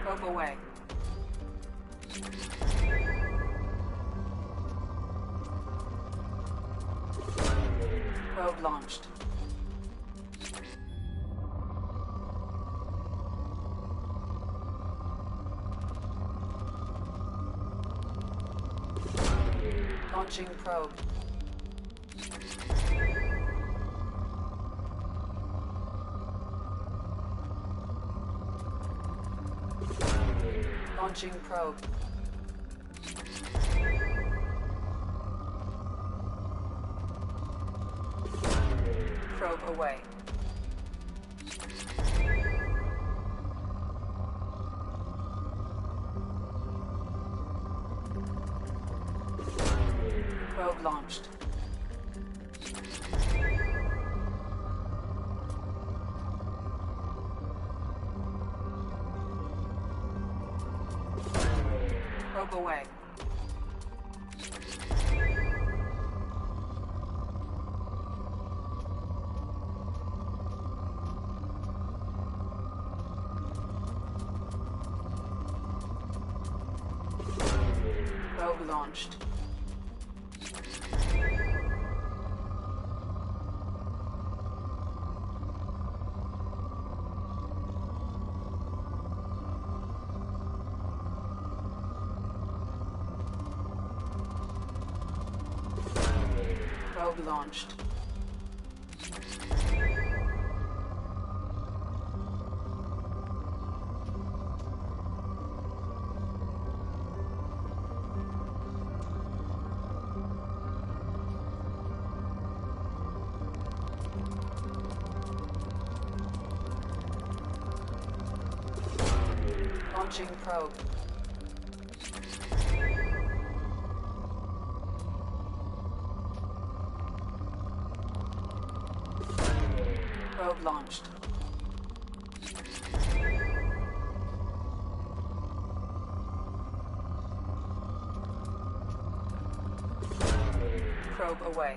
Probe away. Probe launched. Launching probe. Launching probe. Probe away. Probe launched. Probe away. Probe launched. Probe launched. Launching probe. Probe launched. Probe away.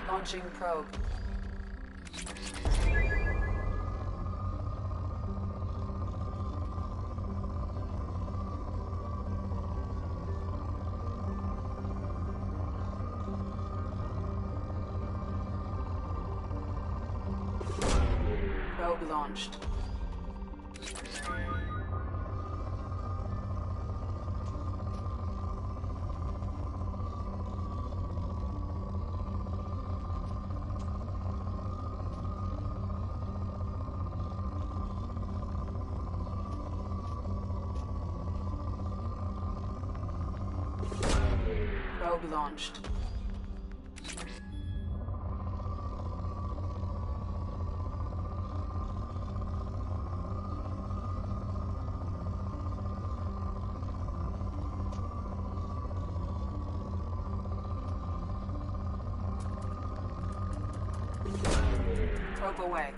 Launching probe. Probe launched. Probe launched. Probe away.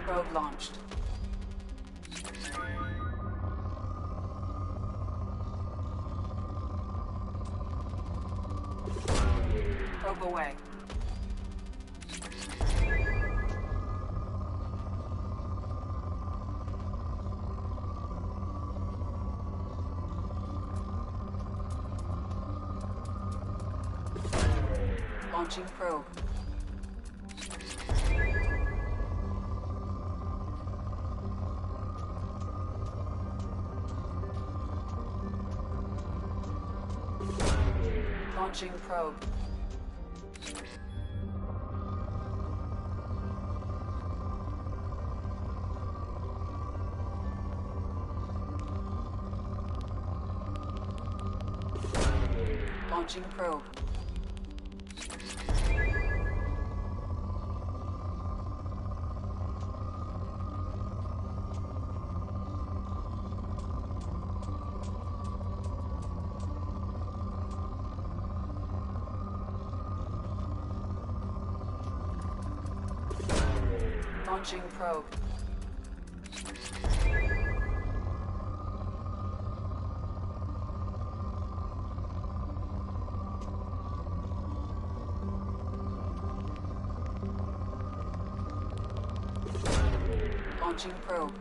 Probe launched. Probe away. Launching probe. Launching probe. Launching probe. Launching probe. Launching probe.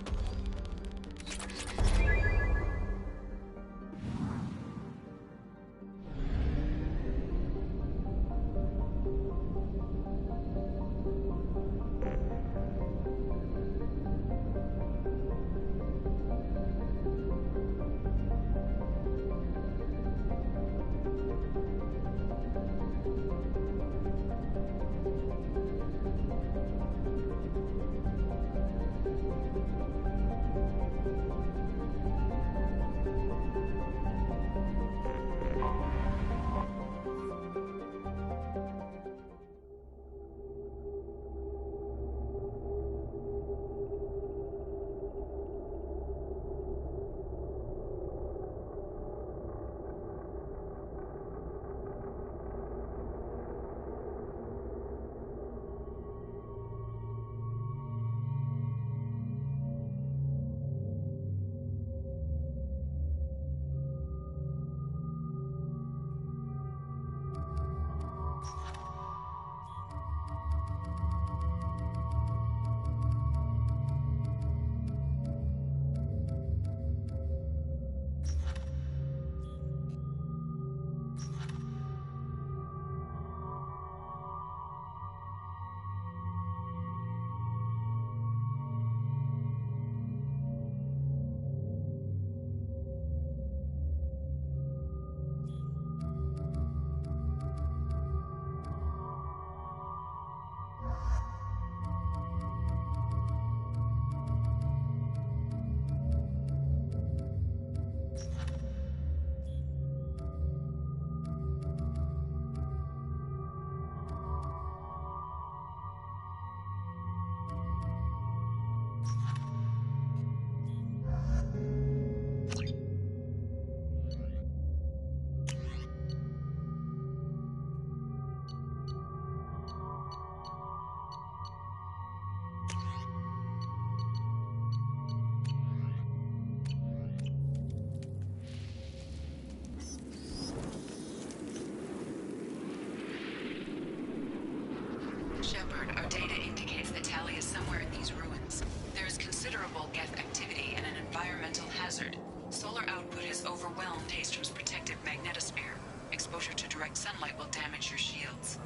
Shepard, our data indicates that Tali is somewhere in these ruins. There is considerable geth activity and an environmental hazard. Solar output has overwhelmed Haystrom's protective magnetosphere. Exposure to direct sunlight will damage your shields.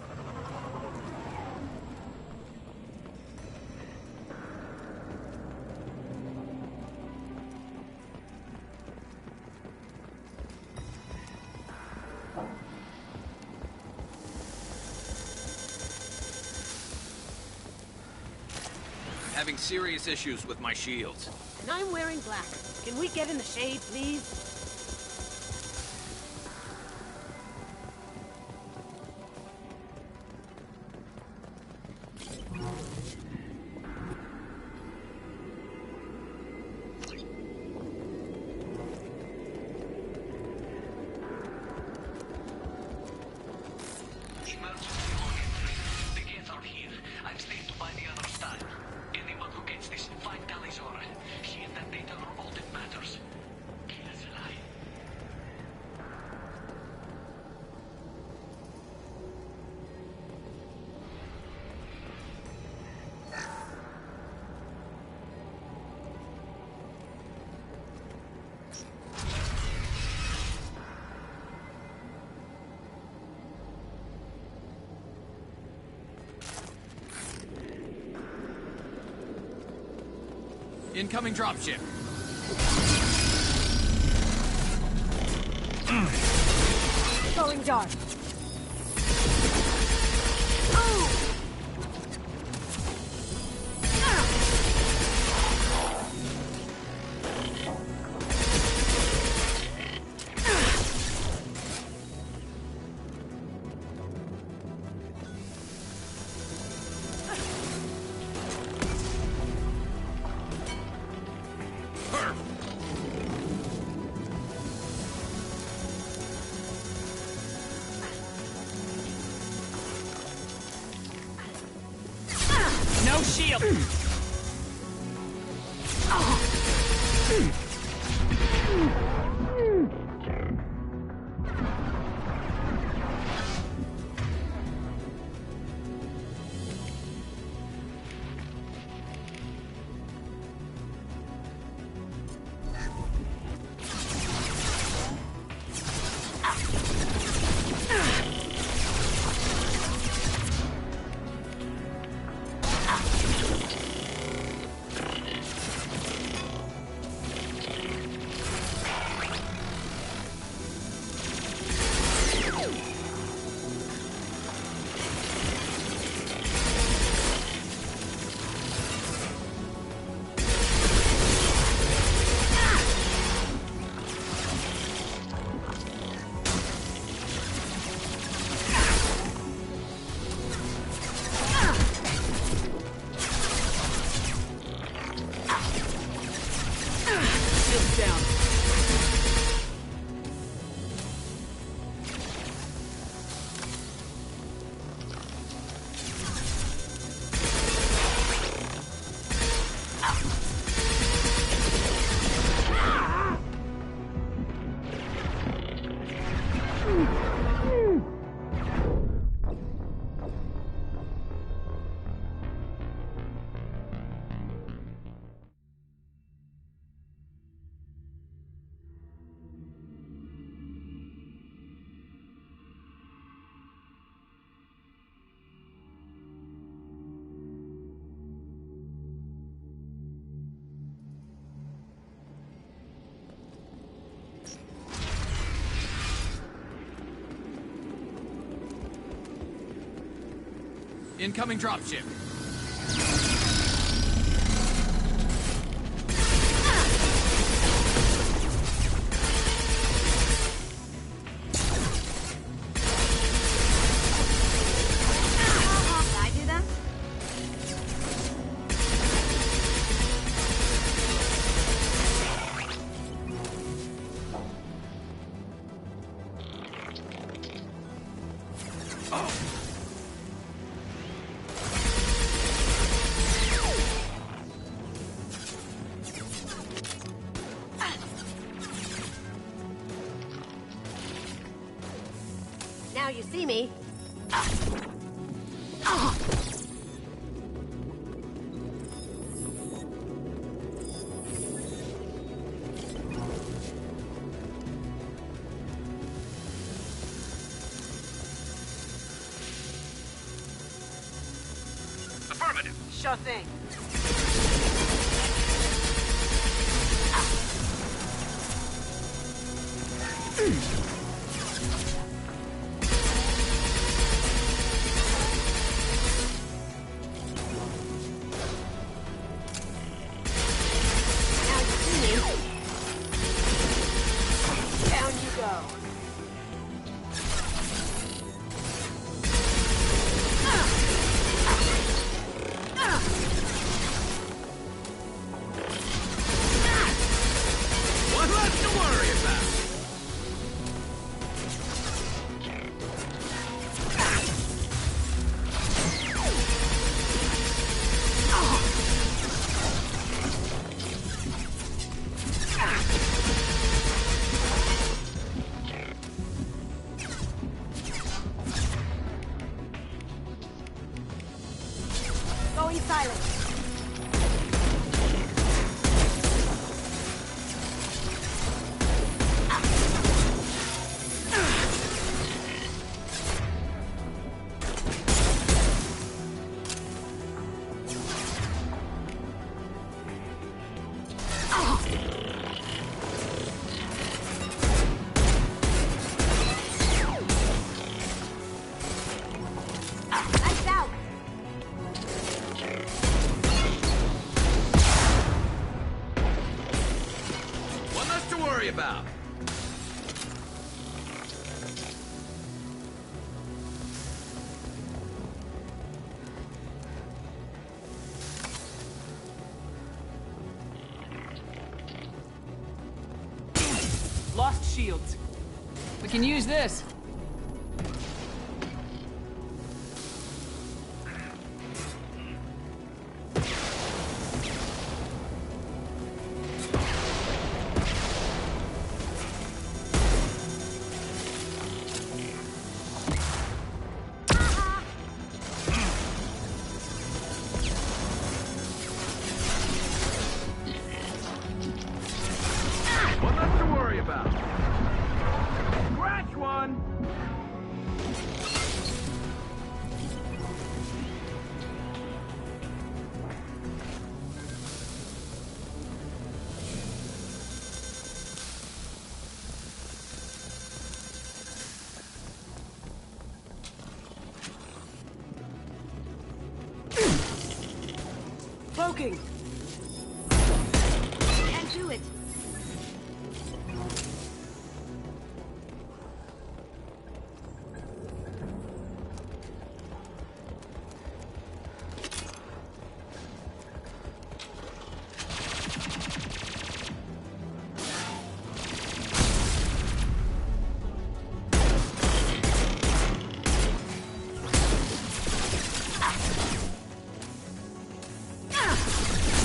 Having serious issues with my shields. And I'm wearing black. Can we get in the shade, please? Incoming dropship. Going dark. No shield! Incoming dropship. Did I do that? Now you see me. Affirmative. Sure thing. Now you see me. Down you go. One less to worry about. Going silent. Lights out. One less to worry about. Lost shields. We can use this. One less to worry about. Scratch one. Cloaking. Can't do it.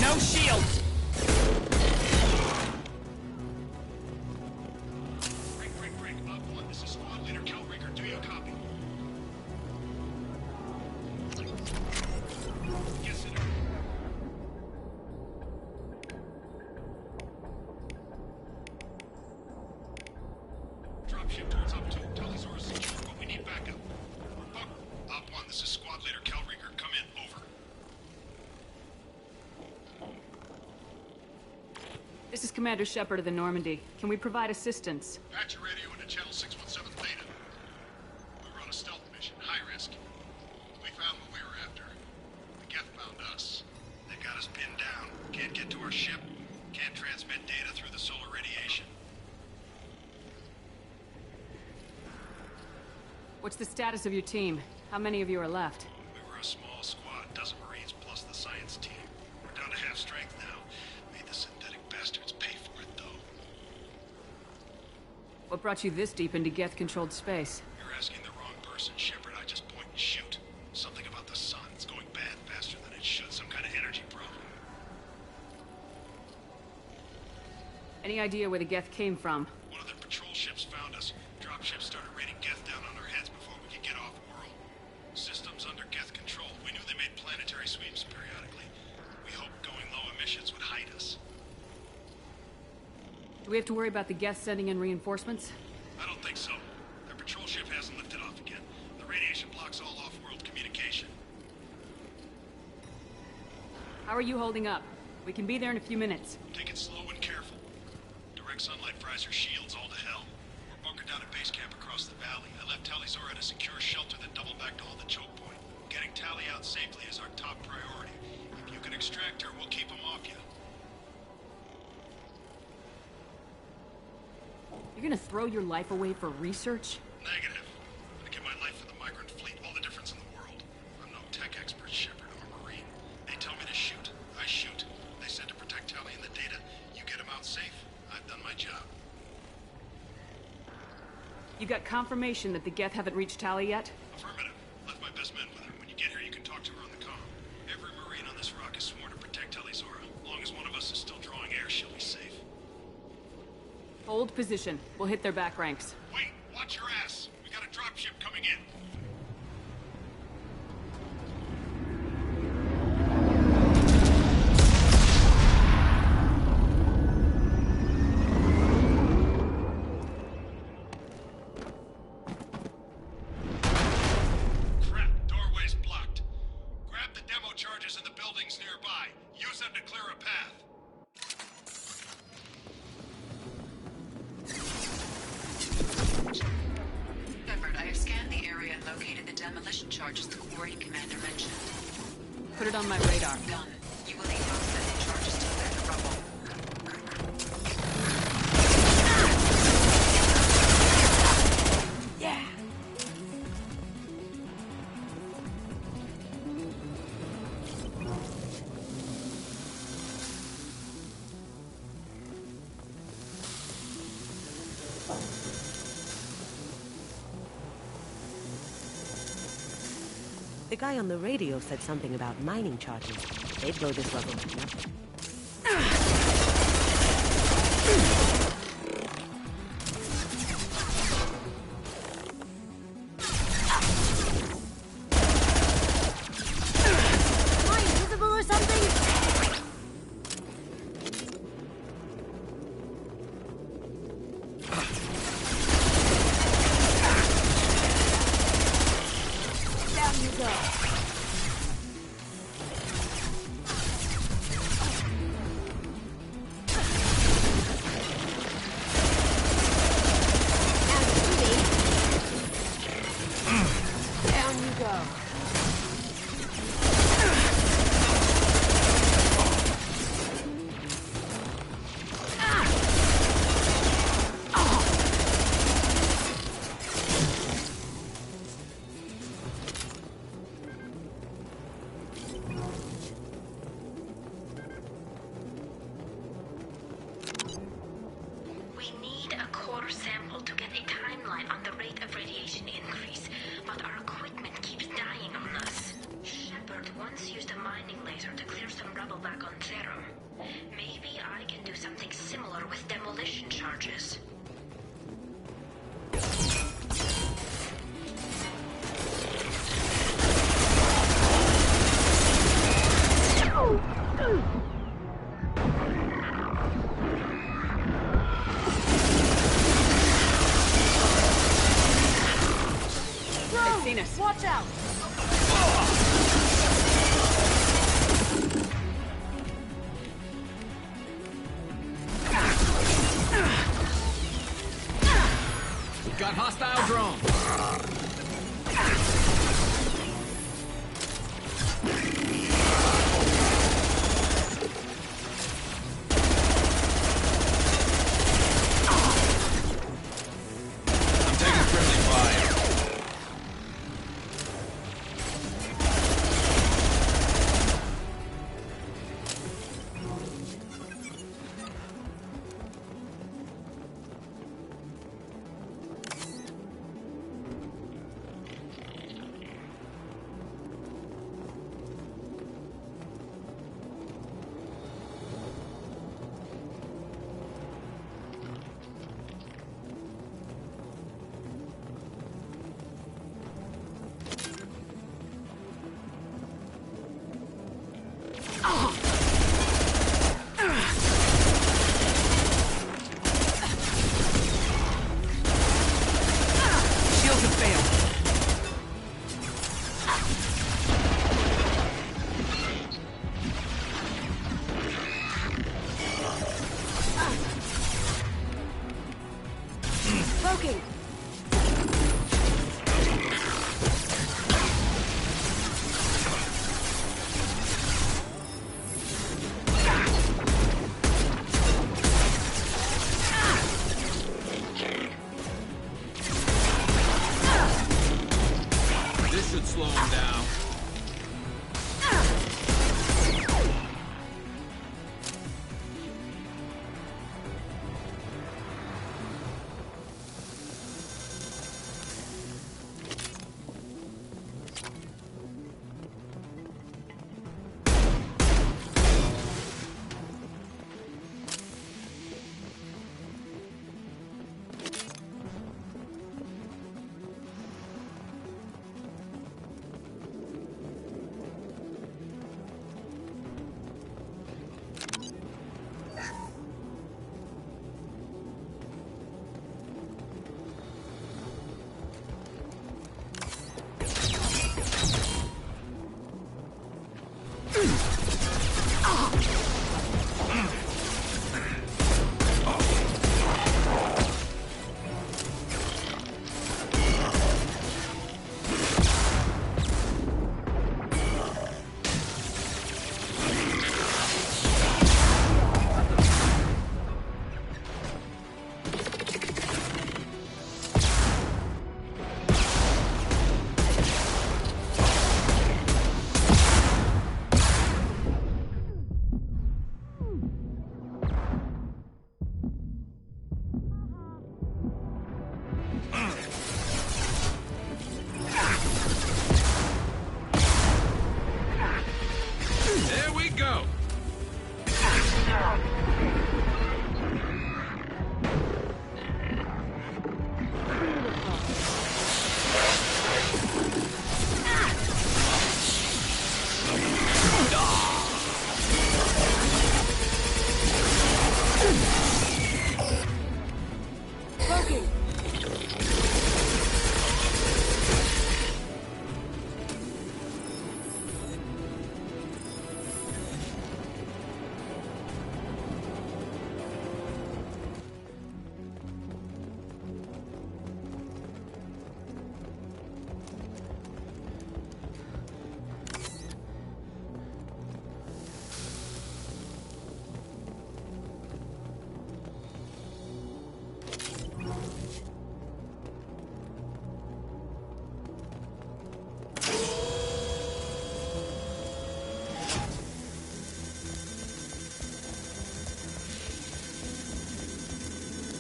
No shields. Break. Up one. This is squad leader Calraker. Do you copy? Yes, sir. Dropship towards up 2. Tali's orders secure, but we need backup. Up one. This is squad leader Calraker. Come in. Over. This is Commander Shepard of the Normandy. Can we provide assistance? Patch your radio into channel 617 Theta. We were on a stealth mission, high risk. We found what we were after. What's the status of your team? How many of you are left? We were a small squad, dozen Marines plus the science team. We're down to half strength now. Made the synthetic bastards pay for it, though. What brought you this deep into Geth-controlled space? You're asking the wrong person, Shepard. I just point and shoot. Something about the sun. It's going bad faster than it should. Some kind of energy problem. Any idea where the Geth came from? One of their patrol ships found us. Dropships started raining Geth down on our heads before we could get off-world. Systems under Geth control. We knew they made planetary sweeps periodically. We hoped going low emissions would hide us. Do we have to worry about the Geth sending in reinforcements? I don't think so. Their patrol ship hasn't lifted off again. The radiation blocks all off-world communication. How are you holding up? We can be there in a few minutes. Take it slow and careful. Direct sunlight fries our shields all to hell. We're bunkered down at base camp across the valley. I left Tali's at a secure shelter that doubled back to hold the choke point. Getting Tali out safely is our top priority. If you can extract her, we'll keep them off you. You're gonna throw your life away for research? Negative. I give my life for the migrant fleet, all the difference in the world. I'm no tech expert, Shepard, or Marine. They tell me to shoot. I shoot. They said to protect Tali and the data. You get them out safe. I've done my job. You got confirmation that the Geth haven't reached Tali yet? Affirmative. Left my best men with her. When you get here, you can talk to her on the comm. Every Marine on this rock is sworn to protect Tali's aura. As long as one of us is still drawing air, she'll be safe. Hold position. We'll hit their back ranks. Wait! Watch your ass! We got a dropship coming in. Crap, doorway's blocked. Grab the demo charges in the buildings nearby. Use them to clear a path. Shepard, I have scanned the area and located the demolition charges the quarry commander mentioned. Put it on my radar. Done. You will need to set the charges to clear the rubble. Yeah. The guy on the radio said something about mining charges. They'd blow this level to nothing. Am I invisible or something? Down you go. Down you go. We need a core sample to get a timeline on the rate of radiation increase, but our equipment keeps dying on us. Shepard once used a mining laser to clear some rubble back on Therum. Maybe I can do something similar with demolition charges. They've seen us. Watch out! Got hostile drone. I'm taking friendly fire. slow him down. There we go.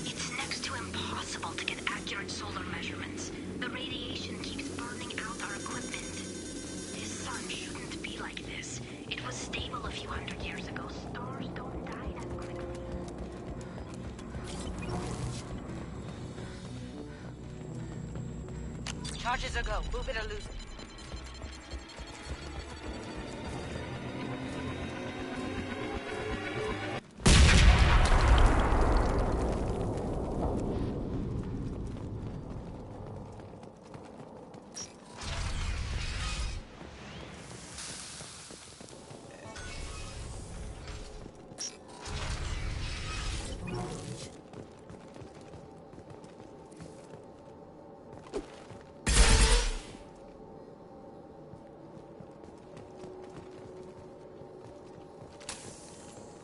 It's next to impossible to get accurate solar measurements. The radiation keeps burning out our equipment. This sun shouldn't be like this. It was stable a few hundred years ago. Stars don't die that quickly. Charges are go. Move it or lose it.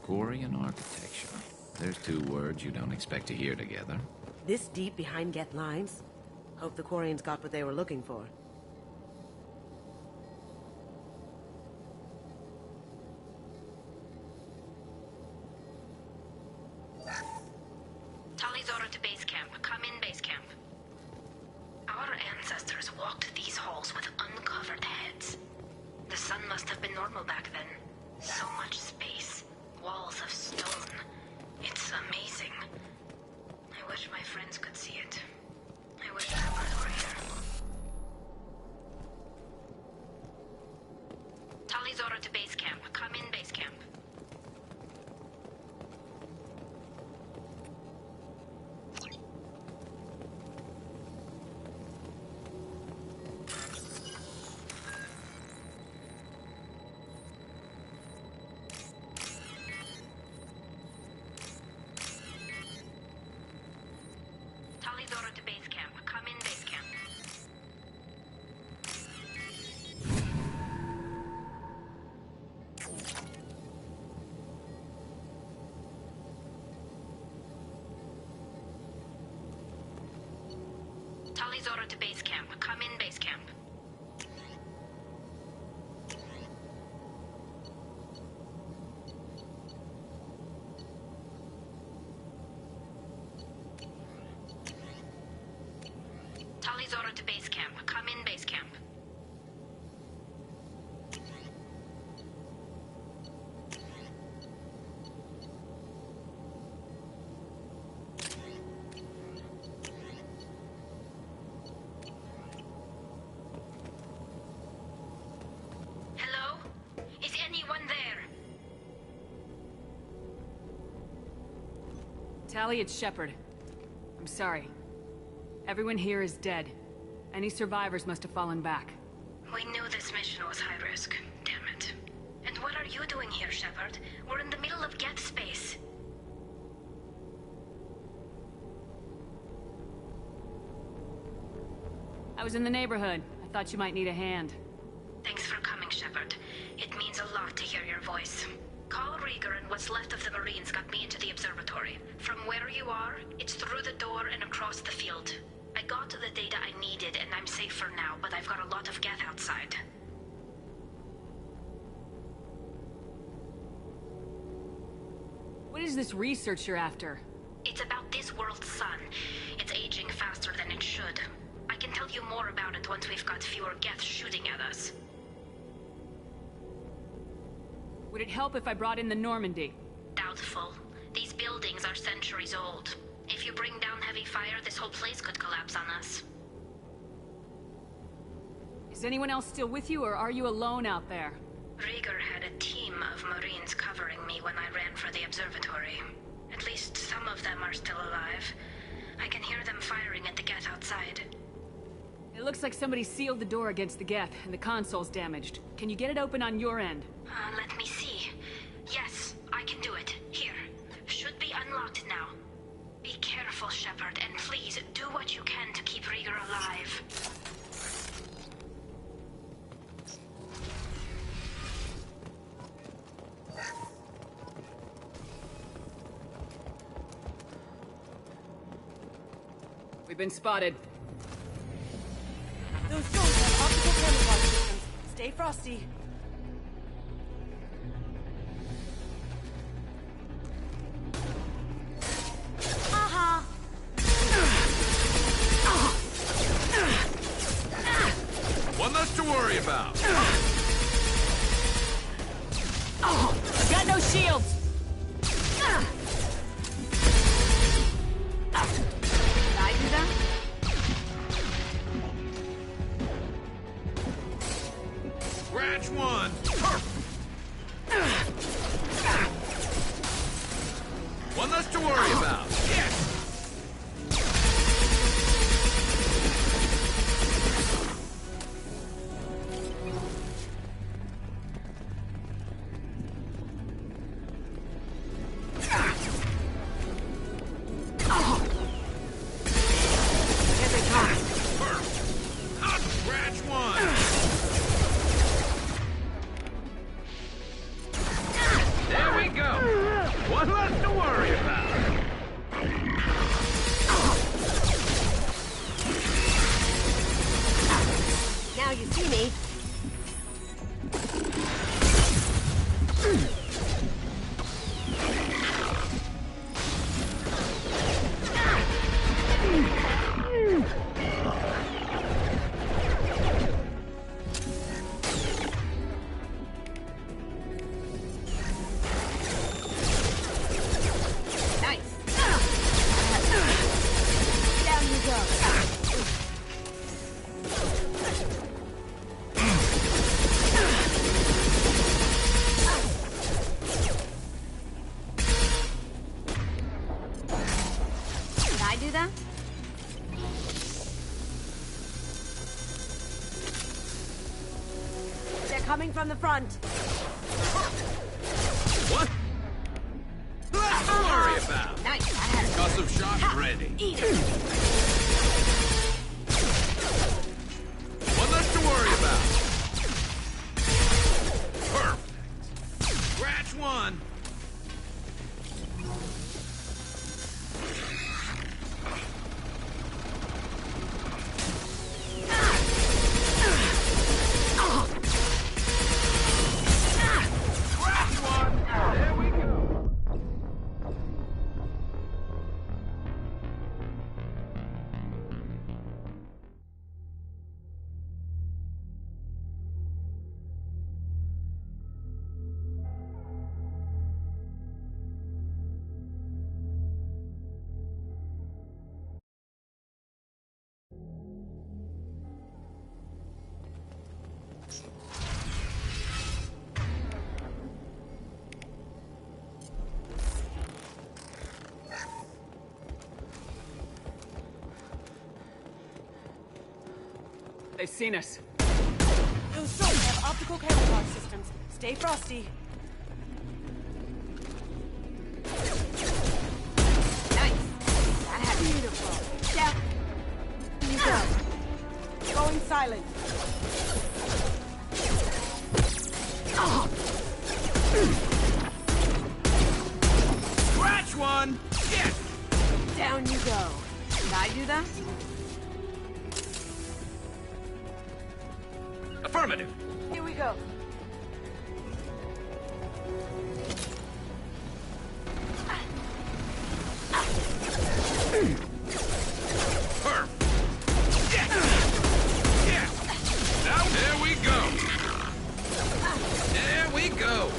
Quarian architecture. There's two words you don't expect to hear together. This deep behind Get lines? Hope the Quarians got what they were looking for. Tali's order to base camp. Come in, base camp. Our ancestors walked these halls with uncovered heads. The sun must have been normal back then. So much space. Walls of stone. It's amazing. I wish my friends could see it. I wish Shepard were here. Tali's order to base camp. Come in, base camp. Tali's order to base camp. Come in, base camp. Tali's order to base camp. Come in, base camp. to base camp. Come in, base camp. Hello? Is anyone there? Tali, it's Shepard. I'm sorry. Everyone here is dead. Any survivors must have fallen back. We knew this mission was high risk. Damn it. And what are you doing here, Shepard? We're in the middle of Geth space. I was in the neighborhood. I thought you might need a hand. Thanks for coming, Shepard. It means a lot to hear your voice. Call Rieger and what's left of the Marines got me into the observatory. From where you are, it's through the door and across the field. I got the data I needed and I'm safe for now, but I've got a lot of Geth outside. What is this research you're after? It's about this world's sun. It's aging faster than it should. I can tell you more about it once we've got fewer Geth shooting at us. Would it help if I brought in the Normandy? Doubtful. These buildings are centuries old. If you bring down heavy fire, this whole place could collapse on us. Is anyone else still with you, or are you alone out there? Rieger had a team of Marines covering me when I ran for the observatory. At least some of them are still alive. I can hear them firing at the Geth outside. It looks like somebody sealed the door against the Geth, and the console's damaged. Can you get it open on your end? Let me see. Yes, I can do it. Here. Should be unlocked now. Be careful, Shepard, and please do what you can to keep Rieger alive. We've been spotted. Those drones have optical camouflage systems. Stay frosty. Aha! One less to worry about. I've got no shields! Did I do that? Scratch one. One less to worry about. Yes. Scratch one. There we go. One less to worry about. Now you see me. Nice. Down you go. Did I do that? They're coming from the front. What? Less to worry about. Nice. I had it. Concussive shot ready. Eat it. One less to worry about. Perfect. Scratch one. Scratch one. There we go. They've seen us. Those drones have optical camouflage systems. Stay frosty. Nice. That had beautiful. Down. You go. Going silent. Scratch one! Yes! Down you go. Did I do that? Affirmative. Here we go. Perf. Yes! Yes! Now there we go. There we go.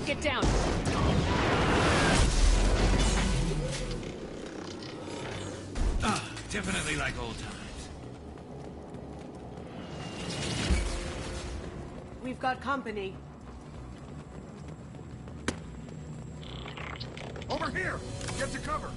Get down! Definitely like old times. We've got company. Over here! Get to cover!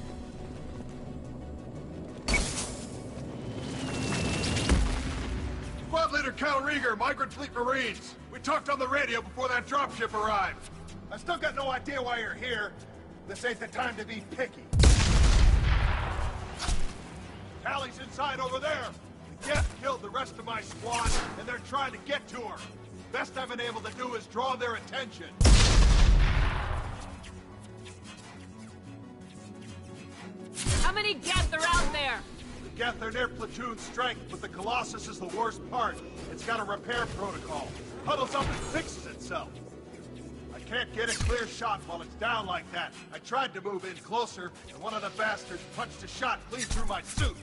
Squad Leader Cal Rieger, Migrant Fleet Marines. We talked on the radio before that dropship arrived. I still got no idea why you're here. This ain't the time to be picky. Tali's inside over there. The Geth killed the rest of my squad, and they're trying to get to her. Best I've been able to do is draw their attention. How many Geth are out there? The Geth are near platoon strength, but the Colossus is the worst part. It's got a repair protocol. Huddles up and fixes itself. I can't get a clear shot while it's down like that. I tried to move in closer, and one of the bastards punched a shot clean through my suit.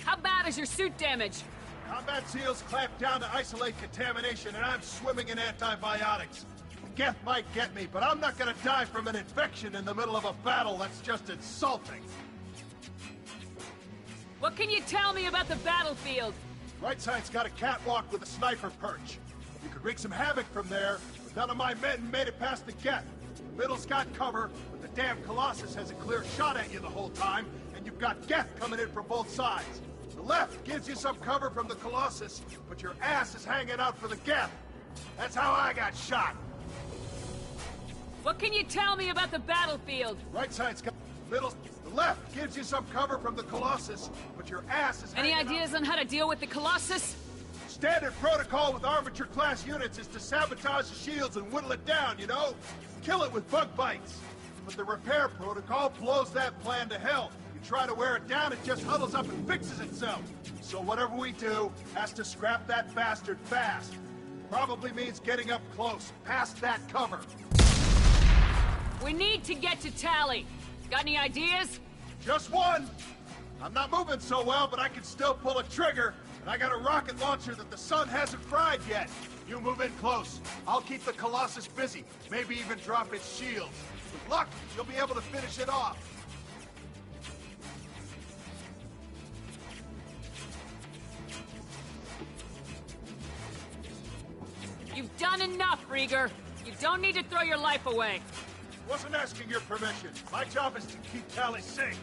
How bad is your suit damage? Combat SEALs clamp down to isolate contamination, and I'm swimming in antibiotics. Geth might get me, but I'm not gonna die from an infection in the middle of a battle. That's just insulting. What can you tell me about the battlefield? Right side's got a catwalk with a sniper perch. You could wreak some havoc from there, but none of my men made it past the Geth. The middle's got cover, but the damn Colossus has a clear shot at you the whole time, and you've got Geth coming in from both sides. The left gives you some cover from the Colossus, but your ass is hanging out for the Geth. That's how I got shot. What can you tell me about the battlefield? Right side's got the left gives you some cover from the Colossus, but your ass is Any hanging ideas on how to deal with the Colossus? Standard protocol with armature-class units is to sabotage the shields and whittle it down, you know? Kill it with bug bites. But the repair protocol blows that plan to hell. You try to wear it down, it just huddles up and fixes itself. So whatever we do has to scrap that bastard fast. Probably means getting up close, past that cover. We need to get to Tali. Got any ideas? Just one. I'm not moving so well, but I can still pull a trigger. And I got a rocket launcher that the sun hasn't fried yet. You move in close. I'll keep the Colossus busy. Maybe even drop its shields. With luck, you'll be able to finish it off. You've done enough, Rieger. You don't need to throw your life away. Wasn't asking your permission. My job is to keep Tali safe.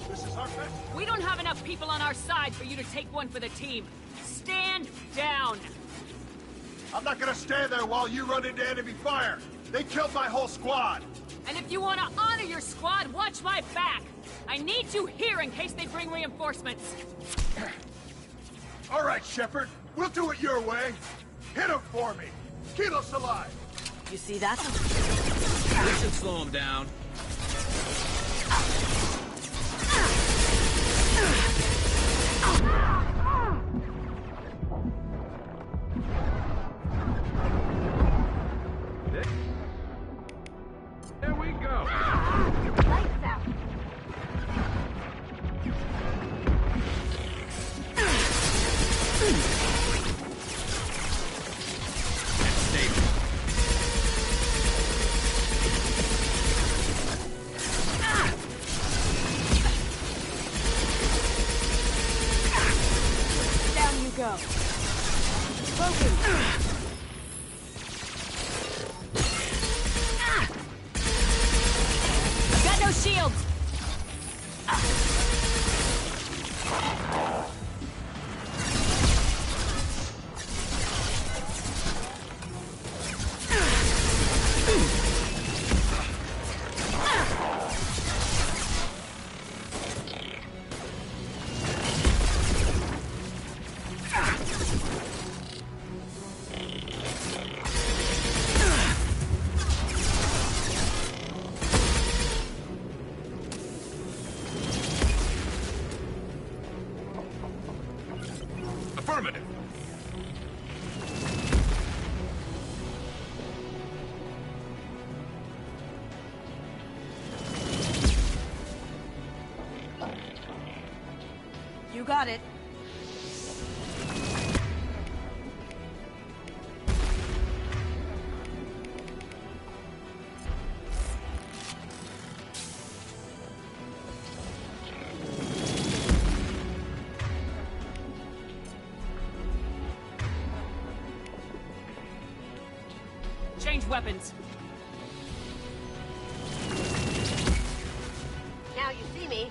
This is our best. We don't have enough people on our side for you to take one for the team. Stand down. I'm not gonna stand there while you run into enemy fire. They killed my whole squad. And if you want to honor your squad, watch my back. I need you here in case they bring reinforcements. All right, Shepard. We'll do it your way. Hit him for me. Keep us alive. You see that? This should slow him down. There we go. Lights out. Down you go. Broken. Got no shields. Affirmative. You got it. Change weapons. Now you see me.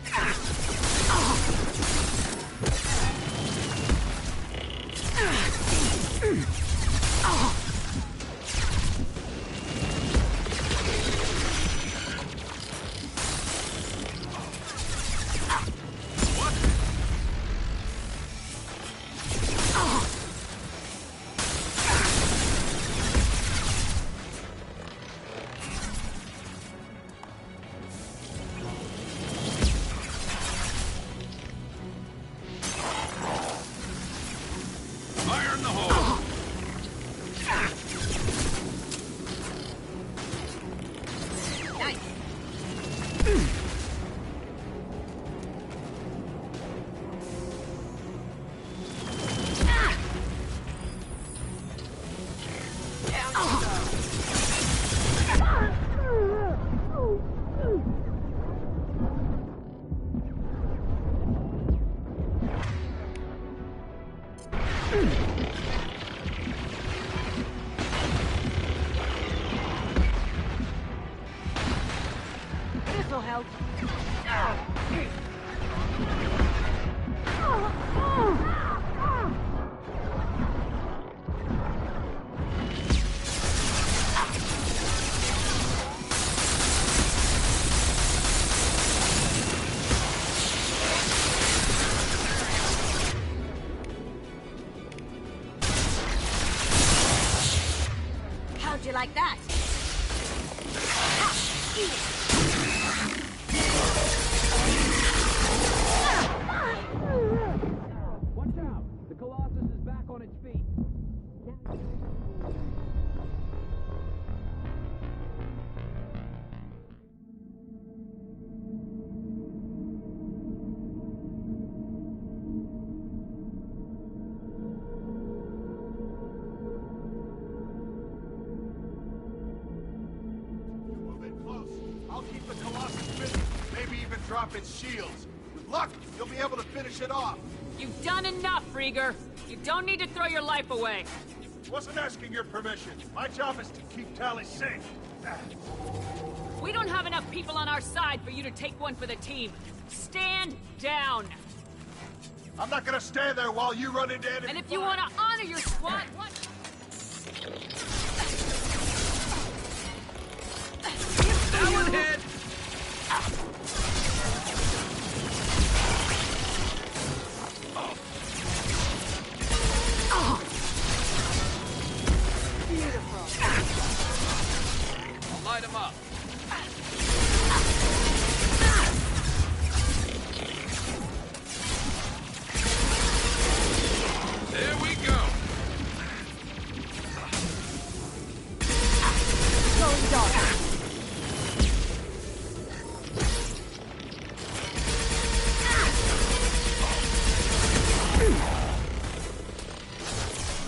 Fire in the hole! This'll help. like that. Ah, eat it. Watch out! The Colossus is back on its feet. I'll keep the Colossus busy, maybe even drop its shields. With luck, you'll be able to finish it off. You've done enough, Rieger. You don't need to throw your life away. Wasn't asking your permission. My job is to keep Tali safe. We don't have enough people on our side for you to take one for the team. Stand down. I'm not gonna stand there while you run into enemy. And if you want to honor your squad, what? That one hit! I'll light him up. There we go. Going dark.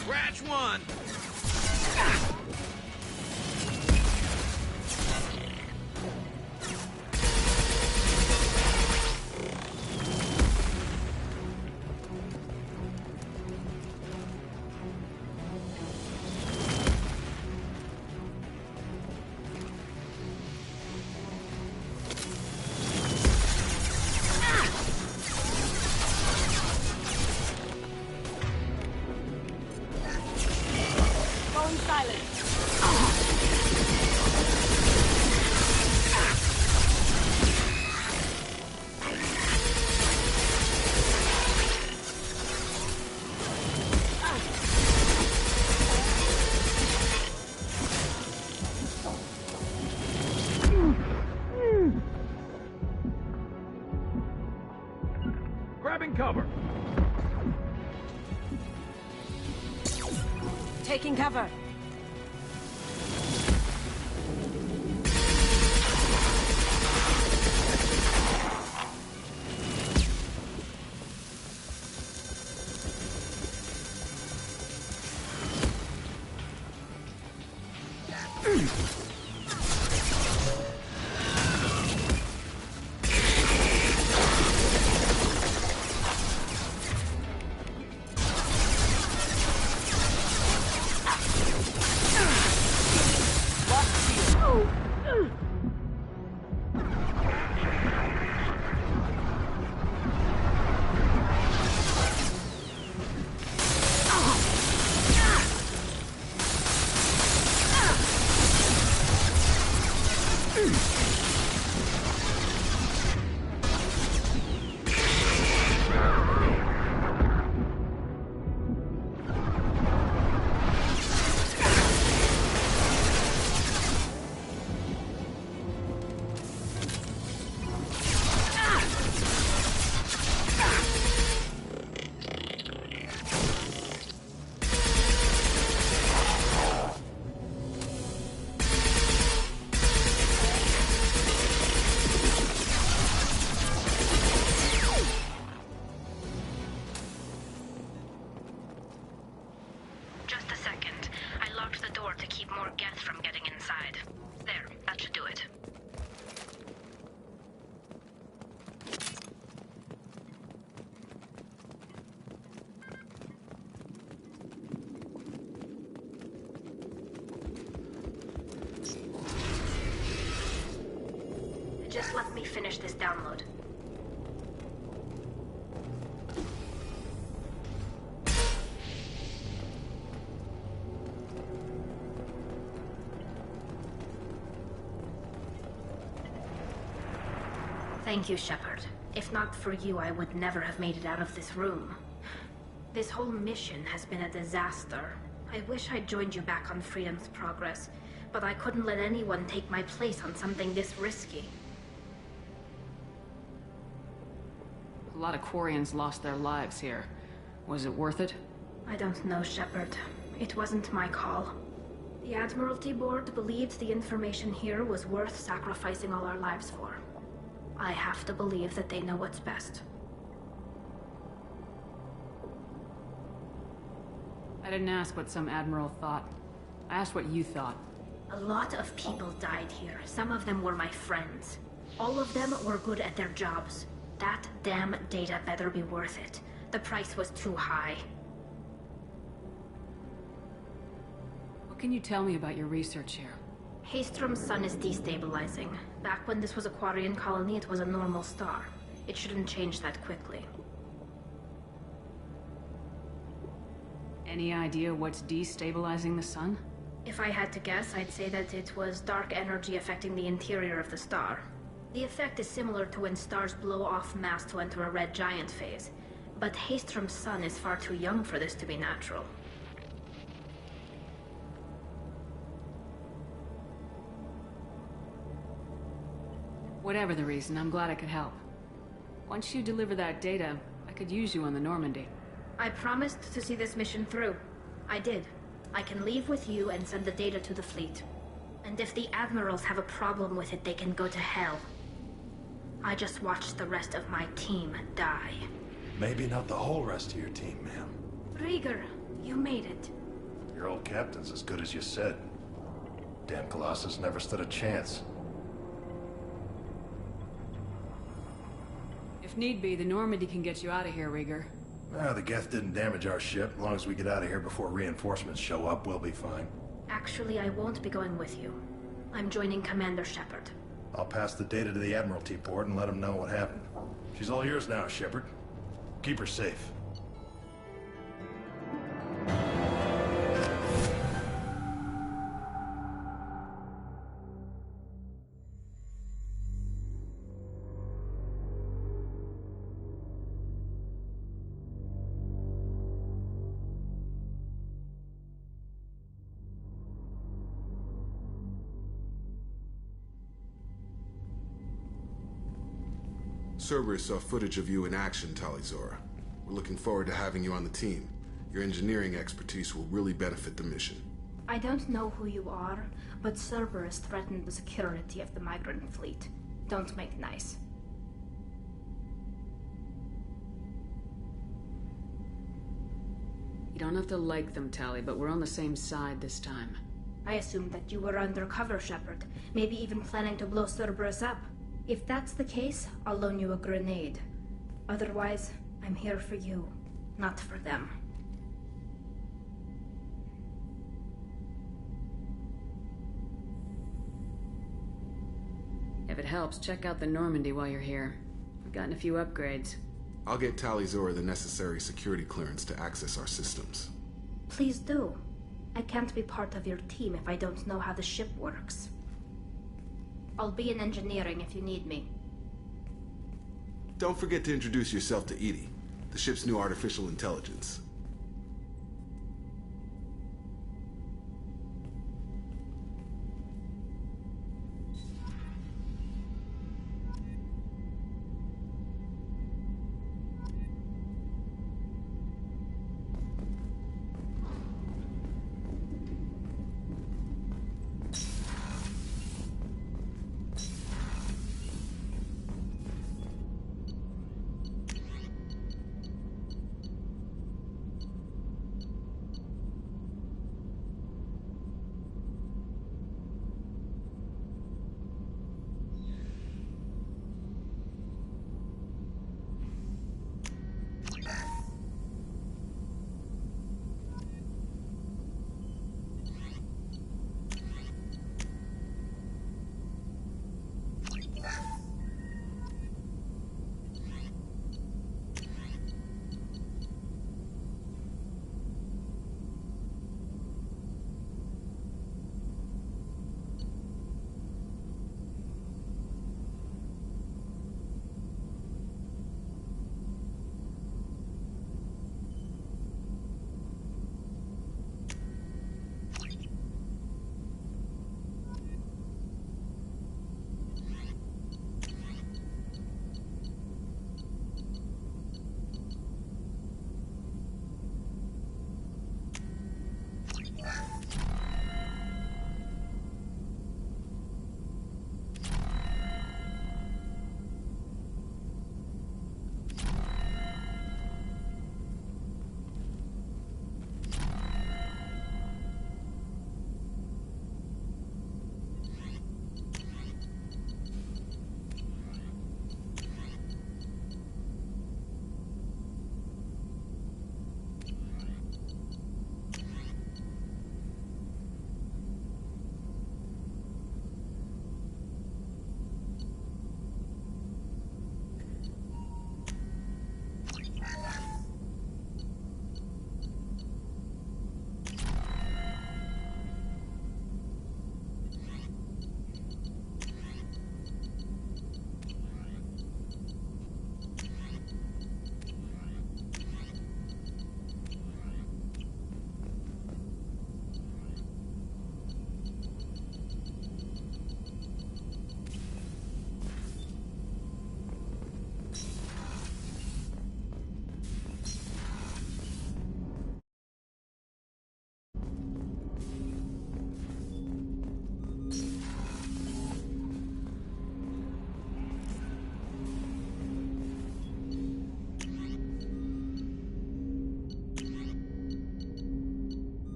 Scratch one. Going silent. Grabbing cover. Taking cover. Just a second. I locked the door to keep more Geth from getting inside. There, that should do it. Just let me finish this download. Thank you, Shepard. If not for you, I would never have made it out of this room. This whole mission has been a disaster. I wish I'd joined you back on Freedom's Progress, but I couldn't let anyone take my place on something this risky. A lot of Quarians lost their lives here. Was it worth it? I don't know, Shepard. It wasn't my call. The Admiralty Board believed the information here was worth sacrificing all our lives for. I have to believe that they know what's best. I didn't ask what some admiral thought. I asked what you thought. A lot of people died here. Some of them were my friends. All of them were good at their jobs. That damn data better be worth it. The price was too high. What can you tell me about your research here? Haystrom's sun is destabilizing. Back when this was a Quarian colony, it was a normal star. It shouldn't change that quickly. Any idea what's destabilizing the sun? If I had to guess, I'd say that it was dark energy affecting the interior of the star. The effect is similar to when stars blow off mass to enter a red giant phase. But Haystrom's sun is far too young for this to be natural. Whatever the reason, I'm glad I could help. Once you deliver that data, I could use you on the Normandy. I promised to see this mission through. I did. I can leave with you and send the data to the fleet. And if the admirals have a problem with it, they can go to hell. I just watched the rest of my team die. Maybe not the whole rest of your team, ma'am. Rieger, you made it. Your old captain's as good as you said. Damn Colossus never stood a chance. If need be, the Normandy can get you out of here, Rieger. The Geth didn't damage our ship. As long as we get out of here before reinforcements show up, we'll be fine. Actually, I won't be going with you. I'm joining Commander Shepard. I'll pass the data to the Admiralty Board and let them know what happened. She's all yours now, Shepard. Keep her safe. Cerberus saw footage of you in action, Tali. We're looking forward to having you on the team. Your engineering expertise will really benefit the mission. I don't know who you are, but Cerberus threatened the security of the migrant fleet. Don't make nice. You don't have to like them, Tali, but we're on the same side this time. I assumed that you were undercover, Shepard. Maybe even planning to blow Cerberus up. If that's the case, I'll loan you a grenade. Otherwise, I'm here for you, not for them. If it helps, check out the Normandy while you're here. I've gotten a few upgrades. I'll get Tali the necessary security clearance to access our systems. Please do. I can't be part of your team if I don't know how the ship works. I'll be in engineering if you need me. Don't forget to introduce yourself to Edie, the ship's new artificial intelligence.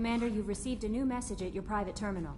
Commander, you've received a new message at your private terminal.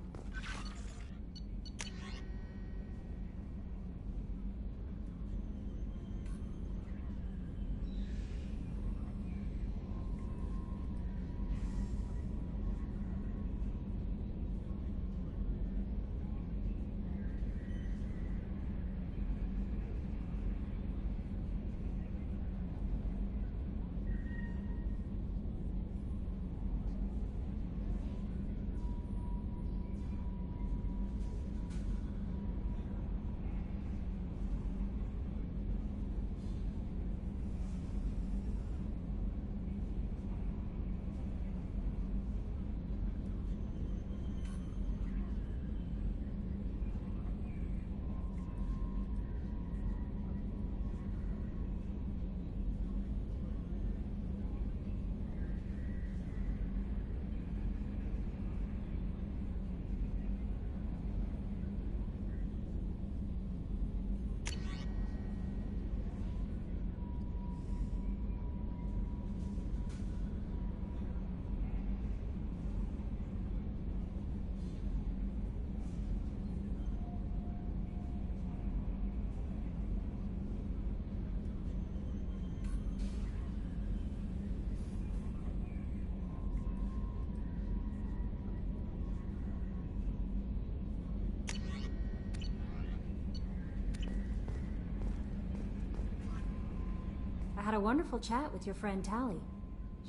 I had a wonderful chat with your friend Tali.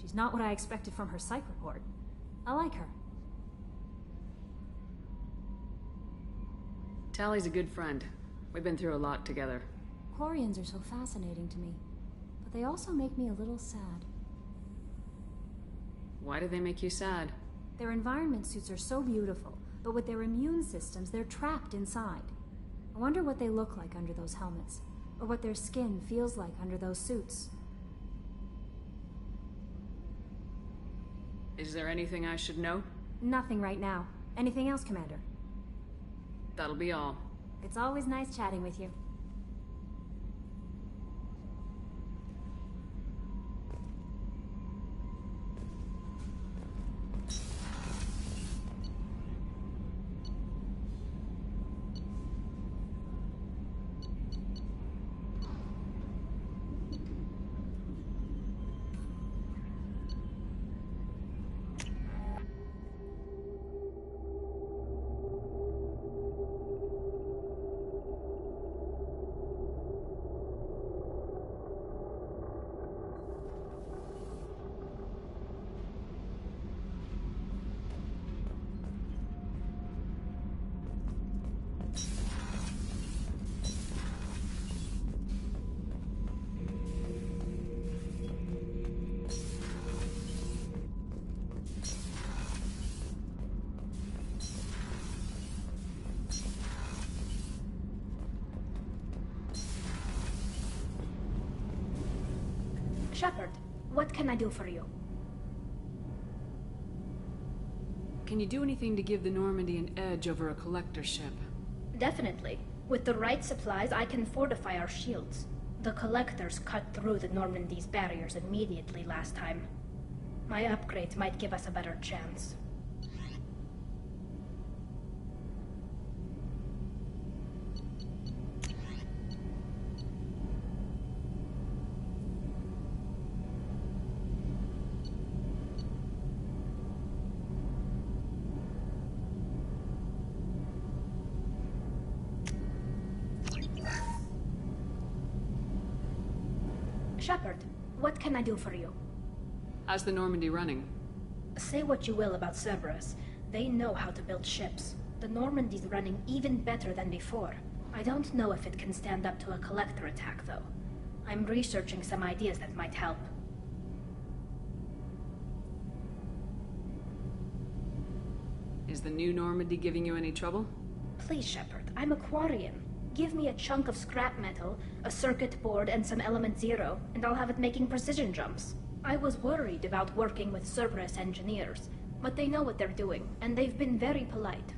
She's not what I expected from her psych report. I like her. Tali's a good friend. We've been through a lot together. Quarians are so fascinating to me, but they also make me a little sad. Why do they make you sad? Their environment suits are so beautiful, but with their immune systems, they're trapped inside. I wonder what they look like under those helmets, or what their skin feels like under those suits. Is there anything I should know? Nothing right now. Anything else, Commander? That'll be all. It's always nice chatting with you. Shepard, what can I do for you? Can you do anything to give the Normandy an edge over a collector ship? Definitely. With the right supplies, I can fortify our shields. The collectors cut through the Normandy's barriers immediately last time. My upgrades might give us a better chance. Shepard, what can I do for you? How's the Normandy running? Say what you will about Cerberus. They know how to build ships. The Normandy's running even better than before. I don't know if it can stand up to a collector attack, though. I'm researching some ideas that might help. Is the new Normandy giving you any trouble? Please, Shepard, I'm a Quarian. Give me a chunk of scrap metal, a circuit board, and some element zero, and I'll have it making precision jumps. I was worried about working with Cerberus engineers, but they know what they're doing, and they've been very polite.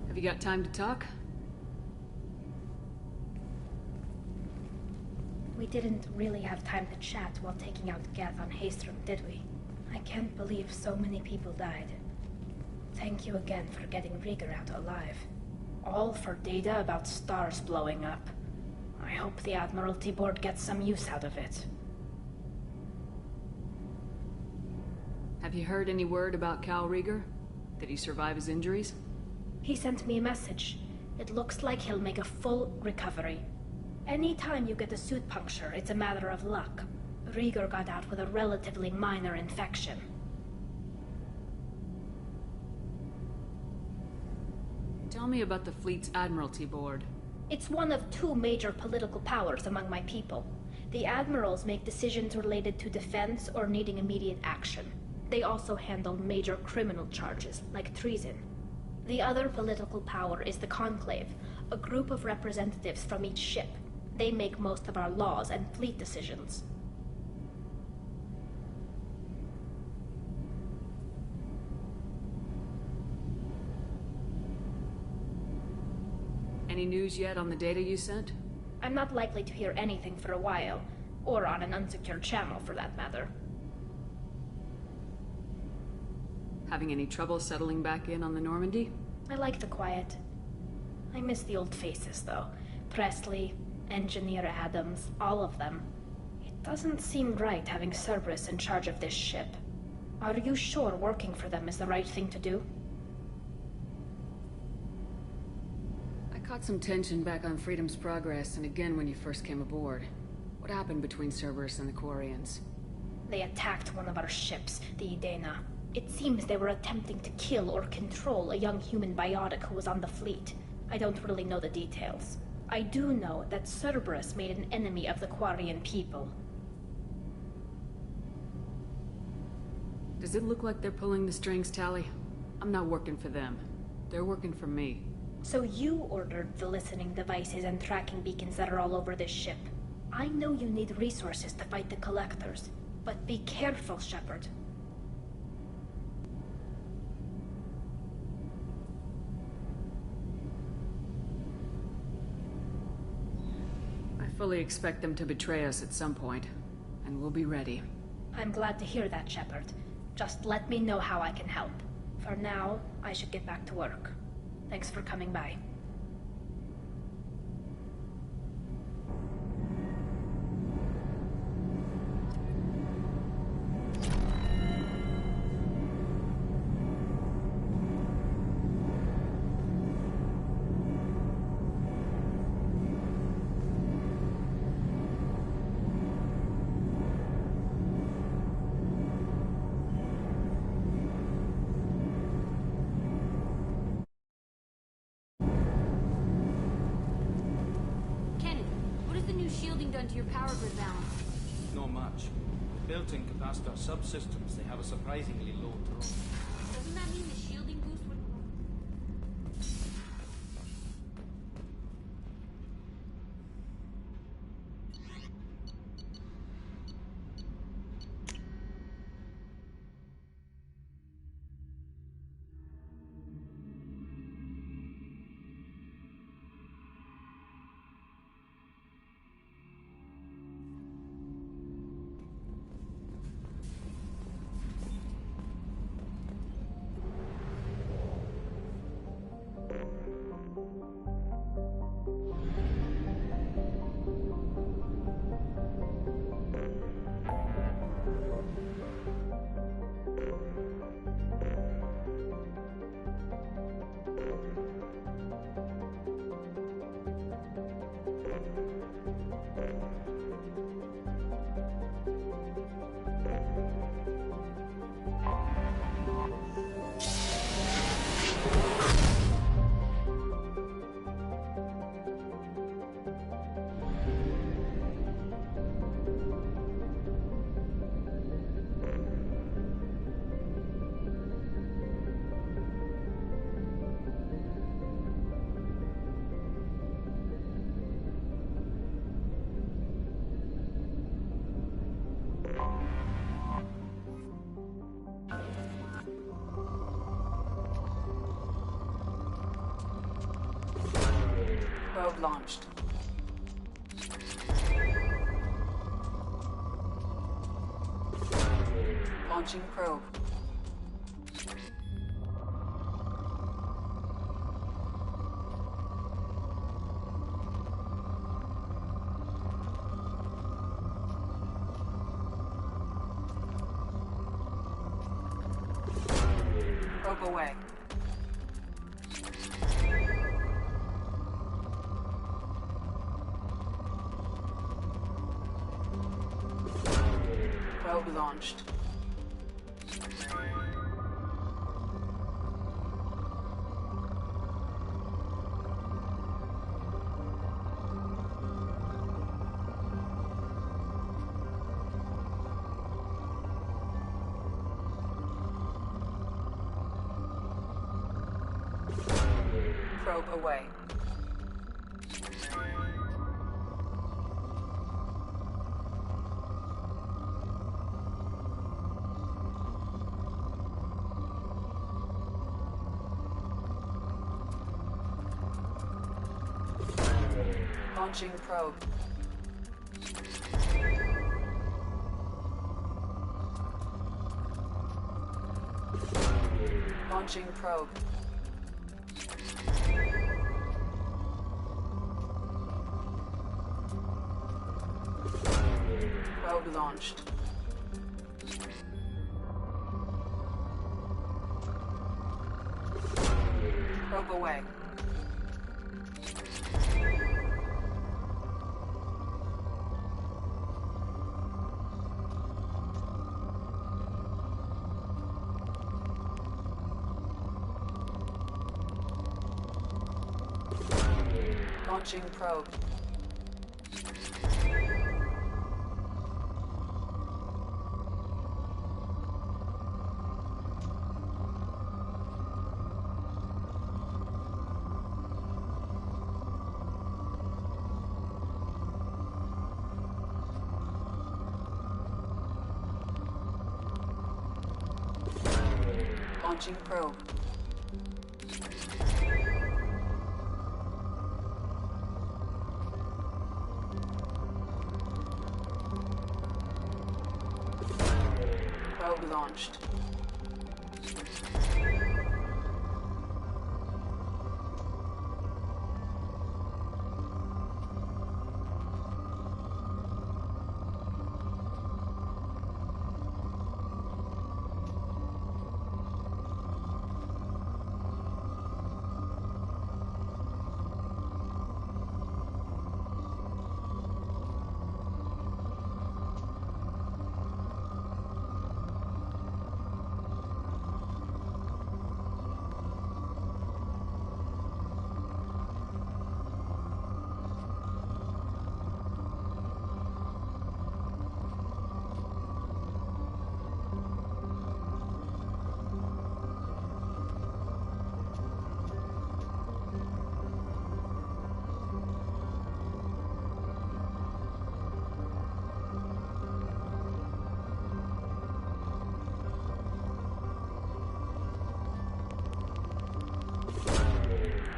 Have you got time to talk? We didn't really have time to chat while taking out Geth on Haestrom, did we? I can't believe so many people died. Thank you again for getting Rieger out alive. All for data about stars blowing up. I hope the Admiralty Board gets some use out of it. Have you heard any word about Cal Rieger? Did he survive his injuries? He sent me a message. It looks like he'll make a full recovery. Anytime you get a suit puncture, it's a matter of luck. Rieger got out with a relatively minor infection. Tell me about the fleet's Admiralty Board. It's one of two major political powers among my people. The admirals make decisions related to defense or needing immediate action. They also handle major criminal charges, like treason. The other political power is the Conclave, a group of representatives from each ship. They make most of our laws and fleet decisions. Any news yet on the data you sent? I'm not likely to hear anything for a while, or on an unsecured channel for that matter. Having any trouble settling back in on the Normandy? I like the quiet. I miss the old faces, though. Presley, Engineer Adams, all of them. It doesn't seem right having Cerberus in charge of this ship. Are you sure working for them is the right thing to do? I caught some tension back on Freedom's Progress, and again when you first came aboard. What happened between Cerberus and the Quarians? They attacked one of our ships, the Edena. It seems they were attempting to kill or control a young human biotic who was on the fleet. I don't really know the details. I do know that Cerberus made an enemy of the Quarian people. Does it look like they're pulling the strings, Tali? I'm not working for them. They're working for me. So you ordered the listening devices and tracking beacons that are all over this ship. I know you need resources to fight the Collectors, but be careful, Shepard. I fully expect them to betray us at some point, and we'll be ready. I'm glad to hear that, Shepard. Just let me know how I can help. For now, I should get back to work. Thanks for coming by. Shielding done to your power grid balance? Not much. Built-in capacitor subsystems, they have a surprisingly low draw. Doesn't that mean the shielding boost would... Probe launched. Launching probe. Probe away. Probe launched. Probe away. Launching probe. Launching probe. Probe launched. Probe away. Launching probe. Launching probe. Probe launched.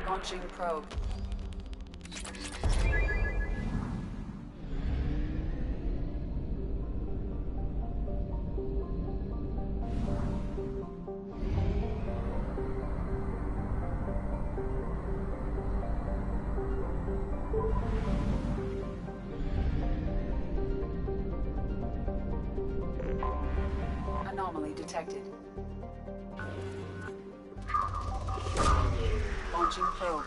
Launching probe. Anomaly detected. Launching probe.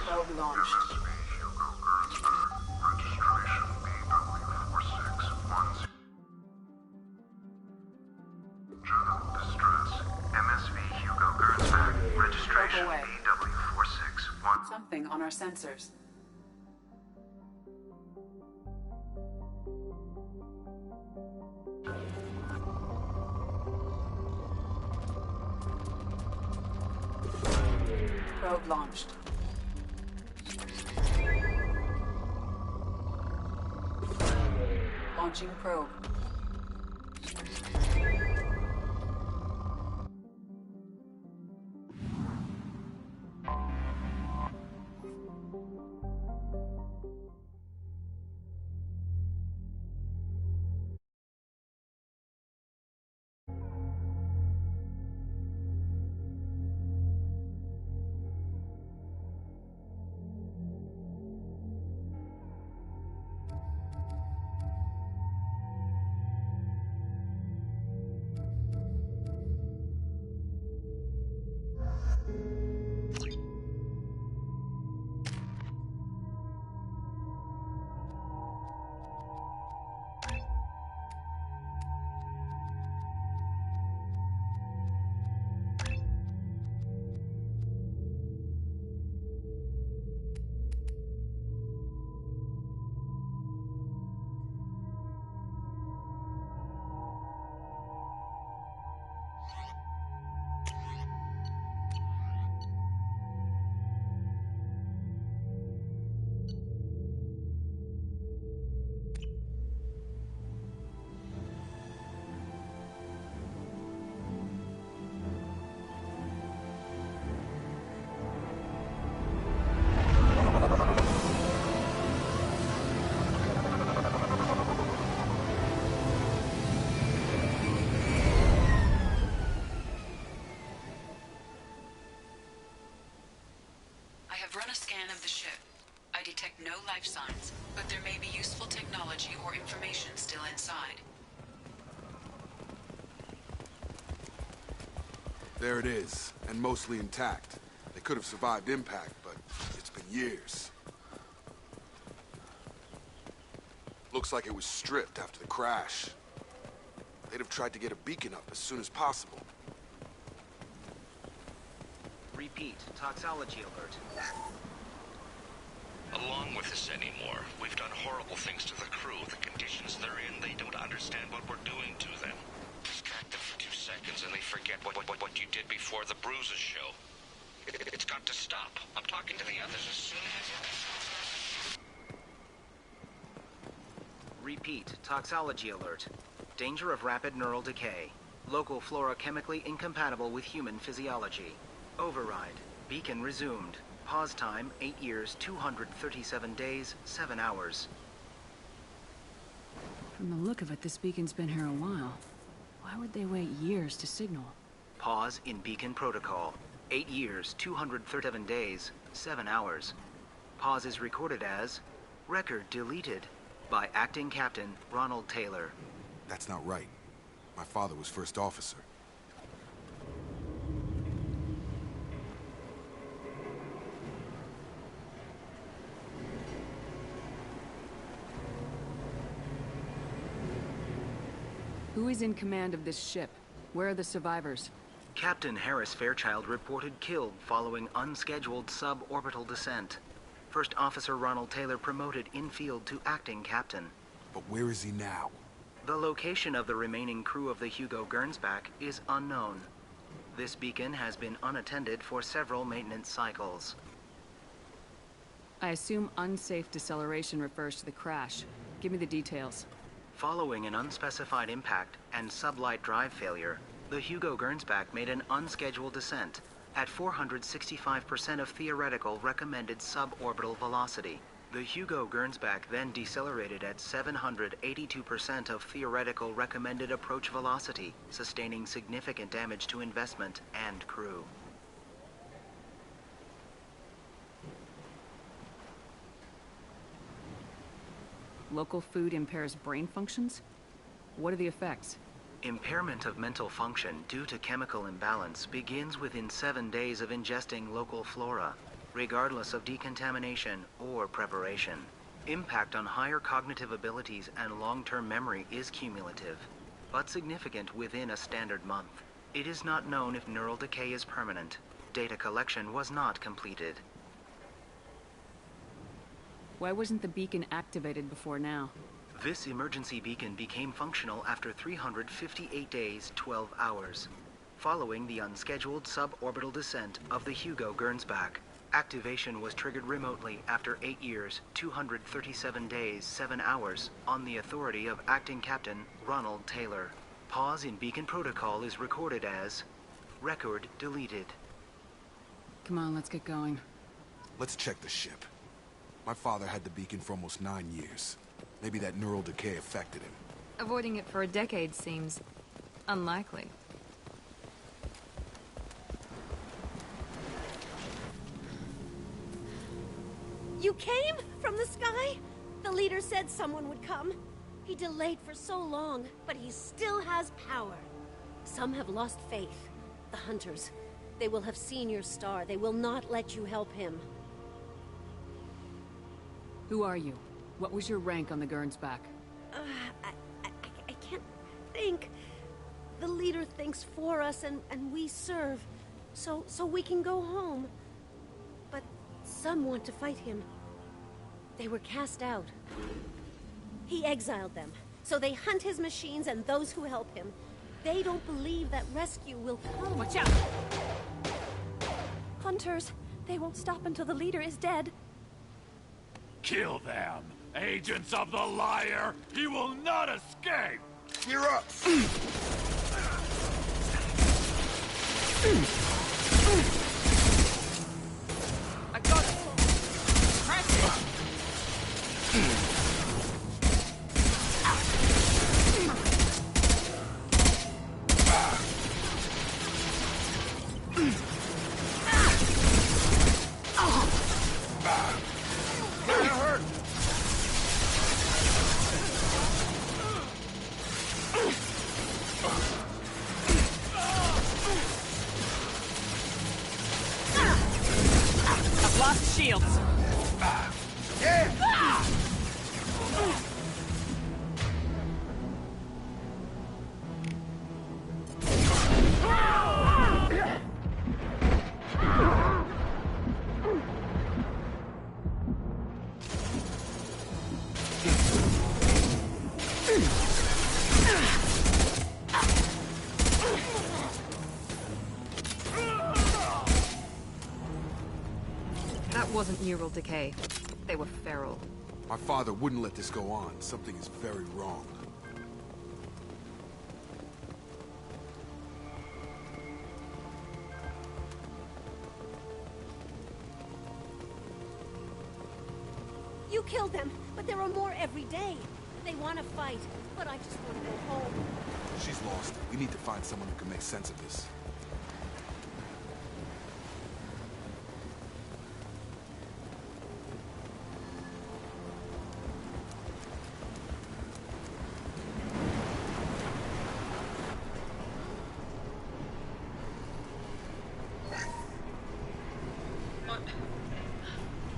Probe launched. Registration BW461. Something on our sensors. Probe launched. Launching probe. scan of the ship. I detect no life signs, but there may be useful technology or information still inside. There it is, and mostly intact. They could have survived impact, but it's been years. Looks like it was stripped after the crash. They'd have tried to get a beacon up as soon as possible. Repeat, toxology alert. Along with this anymore. We've done horrible things to the crew. The conditions they're in, they don't understand what we're doing to them. Distract them for 2 seconds and they forget what you did before the bruises show. It's got to stop. I'm talking to the others as soon as... Repeat, toxology alert. Danger of rapid neural decay. Local flora chemically incompatible with human physiology. Override. Beacon resumed. Pause time, 8 years, 237 days, 7 hours. From the look of it, this beacon's been here a while. Why would they wait years to signal? Pause in beacon protocol. 8 years, 237 days, 7 hours. Pause is recorded as... Record deleted by Acting Captain Ronald Taylor. That's not right. My father was first officer. Who is in command of this ship? Where are the survivors? Captain Harris Fairchild reported killed following unscheduled suborbital descent. First Officer Ronald Taylor promoted in-field to acting captain. But where is he now? The location of the remaining crew of the Hugo Gernsback is unknown. This beacon has been unattended for several maintenance cycles. I assume unsafe deceleration refers to the crash. Give me the details. Following an unspecified impact and sublight drive failure, the Hugo Gernsback made an unscheduled descent at 465% of theoretical recommended suborbital velocity. The Hugo Gernsback then decelerated at 782% of theoretical recommended approach velocity, sustaining significant damage to investment and crew. Local food impairs brain functions? What are the effects? Impairment of mental function due to chemical imbalance begins within 7 days of ingesting local flora, regardless of decontamination or preparation. Impact on higher cognitive abilities and long-term memory is cumulative, but significant within a standard month. It is not known if neural decay is permanent. Data collection was not completed. Why wasn't the beacon activated before now? This emergency beacon became functional after 358 days, 12 hours, following the unscheduled suborbital descent of the Hugo Gernsback. Activation was triggered remotely after 8 years, 237 days, 7 hours, on the authority of Acting Captain Ronald Taylor. Pause in beacon protocol is recorded as... Record deleted. Come on, let's get going. Let's check the ship. My father had the beacon for almost 9 years. Maybe that neural decay affected him. Avoiding it for a decade seems unlikely. You came from the sky? The leader said someone would come. He delayed for so long, but he still has power. Some have lost faith. The hunters. They will have seen your star. They will not let you help him. Who are you? What was your rank on the Gernsback? I can't think. The leader thinks for us and we serve. So we can go home. But some want to fight him. They were cast out. He exiled them. So they hunt his machines and those who help him. They don't believe that rescue will come. Watch out! Hunters, they won't stop until the leader is dead. Kill them! Agents of the liar! He will not escape! You're up! I got it! Press it! lost shields. That wasn't neural decay. They were feral. My father wouldn't let this go on. Something is very wrong. You killed them, but there are more every day. They want to fight, but I just want to go home. She's lost. We need to find someone who can make sense of this.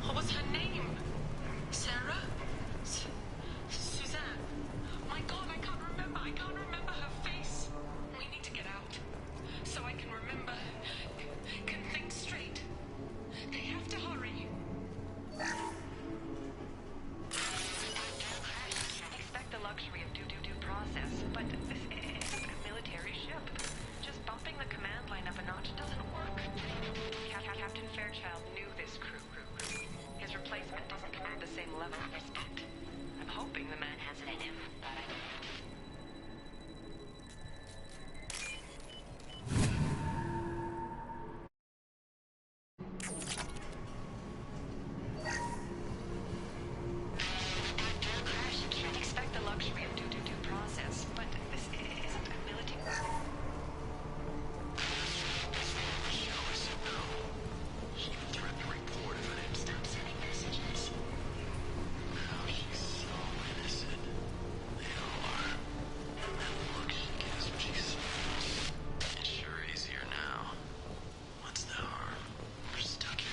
What was her name? Sarah? Suzanne? My God, I can't remember. I can't remember her face. We need to get out. So I can remember. Can think straight. They have to hurry. Expect the luxury of due process, but this is a military ship. Just bumping the command line up a notch doesn't work. Captain Fairchild knew this crew. His replacement doesn't command the same level of respect. I'm hoping the man has it in him. Expect the luxury of due process, but this isn't a military. She even threatened to report if I didn't stop sending messages. Now she's so innocent. They all are. And look, she gets what she says. It's sure easier now. What's the harm? We're stuck here.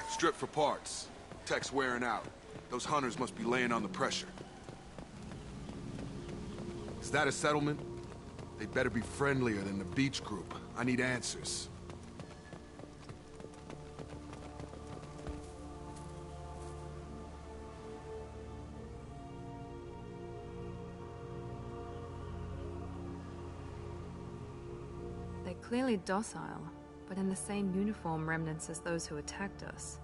Strip for parts. Tech's wearing out. Those hunters must be laying on the pressure. Is that a settlement? They better be friendlier than the beach group. I need answers. They're clearly docile, but in the same uniform remnants as those who attacked us.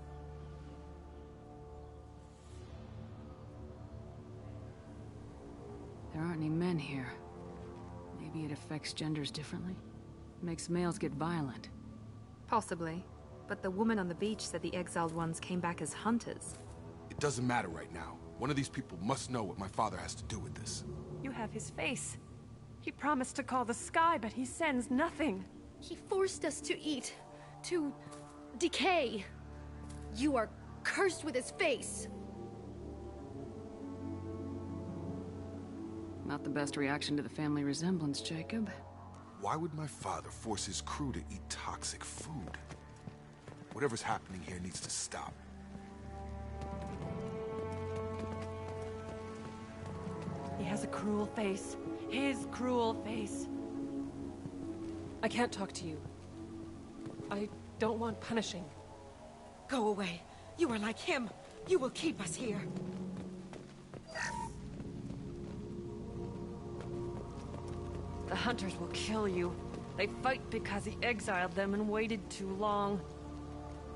There aren't any men here. Maybe it affects genders differently? Makes males get violent. Possibly. But the woman on the beach said the exiled ones came back as hunters. It doesn't matter right now. One of these people must know what my father has to do with this. You have his face. He promised to call the sky, but he sends nothing. He forced us to eat, to decay. You are cursed with his face. Not the best reaction to the family resemblance, Jacob. Why would my father force his crew to eat toxic food? Whatever's happening here needs to stop. He has a cruel face. His cruel face. I can't talk to you. I don't want punishing. Go away. You are like him. You will keep us here. The hunters will kill you. They fight because he exiled them and waited too long.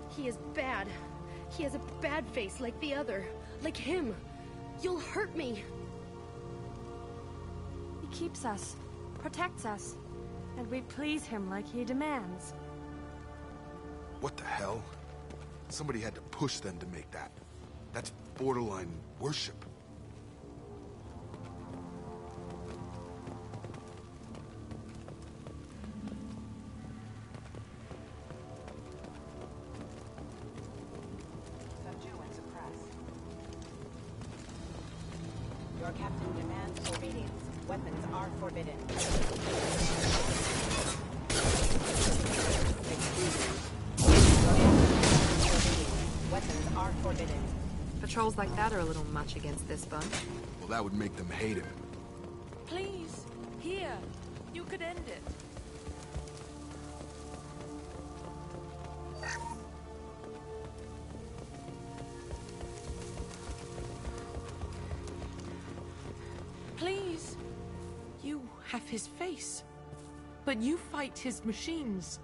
He is bad. He has a bad face like the other. Like him. You'll hurt me. He keeps us, protects us, and we please him like he demands. What the hell? Somebody had to push them to make that. That's borderline worship. Subdue and suppress. Your captain demands obedience. Weapons are forbidden. Weapons are forbidden. Patrols like that are a little much against this bunch. Well, that would make them hate him. Please, here. You could end it. Please. You have his face. But you fight his machines.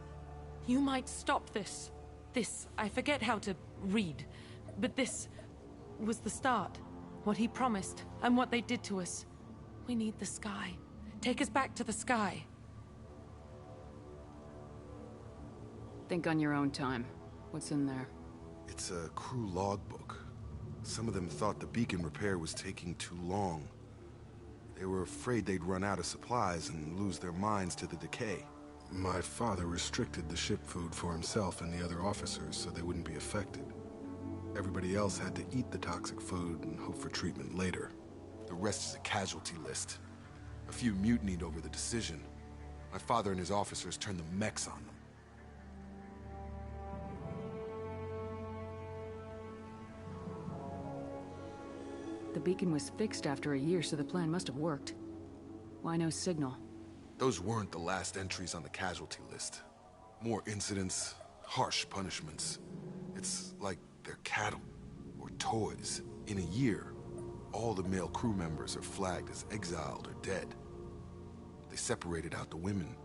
You might stop this. This, I forget how to read. But this was the start. What he promised, and what they did to us. We need the sky. Take us back to the sky. Think on your own time. What's in there? It's a crew logbook. Some of them thought the beacon repair was taking too long. They were afraid they'd run out of supplies and lose their minds to the decay. My father restricted the ship food for himself and the other officers so they wouldn't be affected. Everybody else had to eat the toxic food and hope for treatment later. The rest is a casualty list. A few mutinied over the decision. My father and his officers turned the mechs on them. The beacon was fixed after a year, so the plan must have worked. Why no signal? Those weren't the last entries on the casualty list. More incidents, harsh punishments. It's like they're cattle, or toys. In a year, all the male crew members are flagged as exiled or dead. They separated out the women,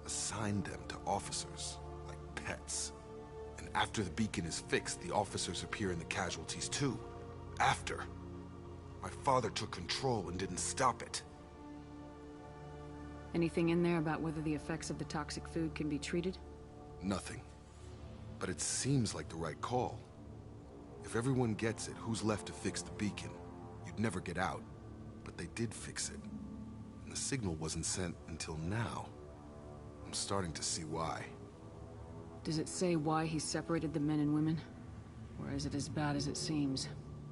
assigned them to officers, like pets. And after the beacon is fixed, the officers appear in the casualties too. After. My father took control and didn't stop it. Anything in there about whether the effects of the toxic food can be treated? Nothing. But it seems like the right call. If everyone gets it, who's left to fix the beacon? You'd never get out. But they did fix it. And the signal wasn't sent until now. I'm starting to see why. Does it say why he separated the men and women? Or is it as bad as it seems?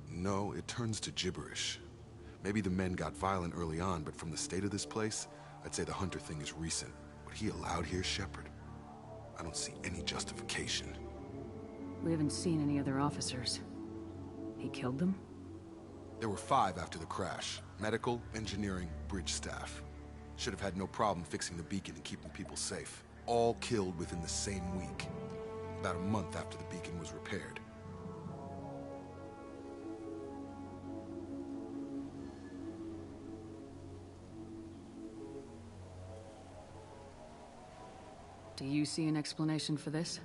No, it turns to gibberish. Maybe the men got violent early on, but from the state of this place, I'd say the Hunter thing is recent. What he allowed here, Shepard, I don't see any justification. We haven't seen any other officers. He killed them? There were 5 after the crash. Medical, engineering, bridge staff. Should have had no problem fixing the beacon and keeping people safe. All killed within the same week. About a month after the beacon was repaired. Do you see an explanation for this?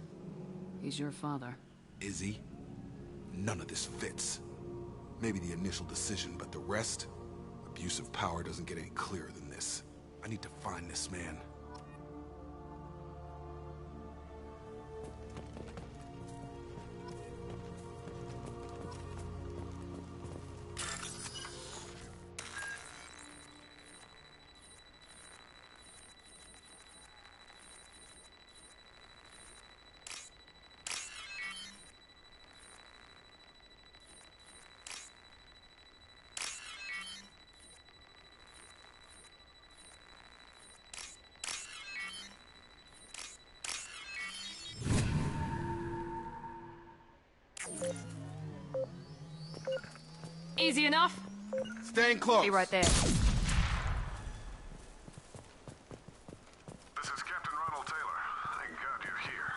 He's your father. Is he? None of this fits. Maybe the initial decision, but the rest? Abuse of power doesn't get any clearer than this. I need to find this man. Easy enough? Staying close. Be right there. This is Captain Ronald Taylor. Thank God you're here.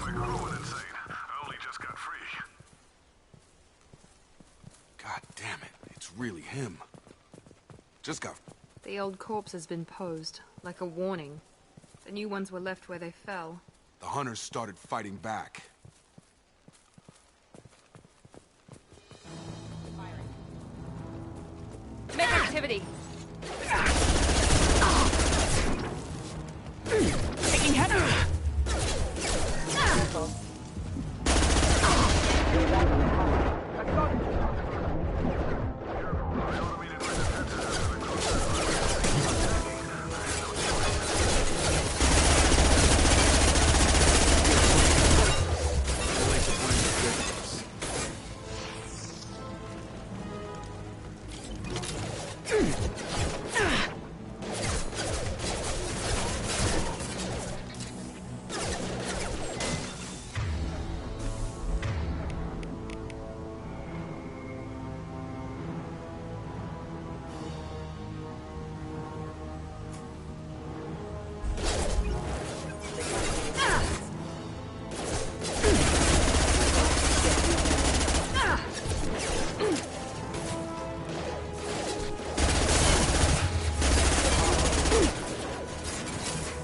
My crew went insane. I only just got free. God damn it. It's really him. Just got The old corpse has been posed, like a warning. The new ones were left where they fell. The hunters started fighting back. Make activity! Taking head!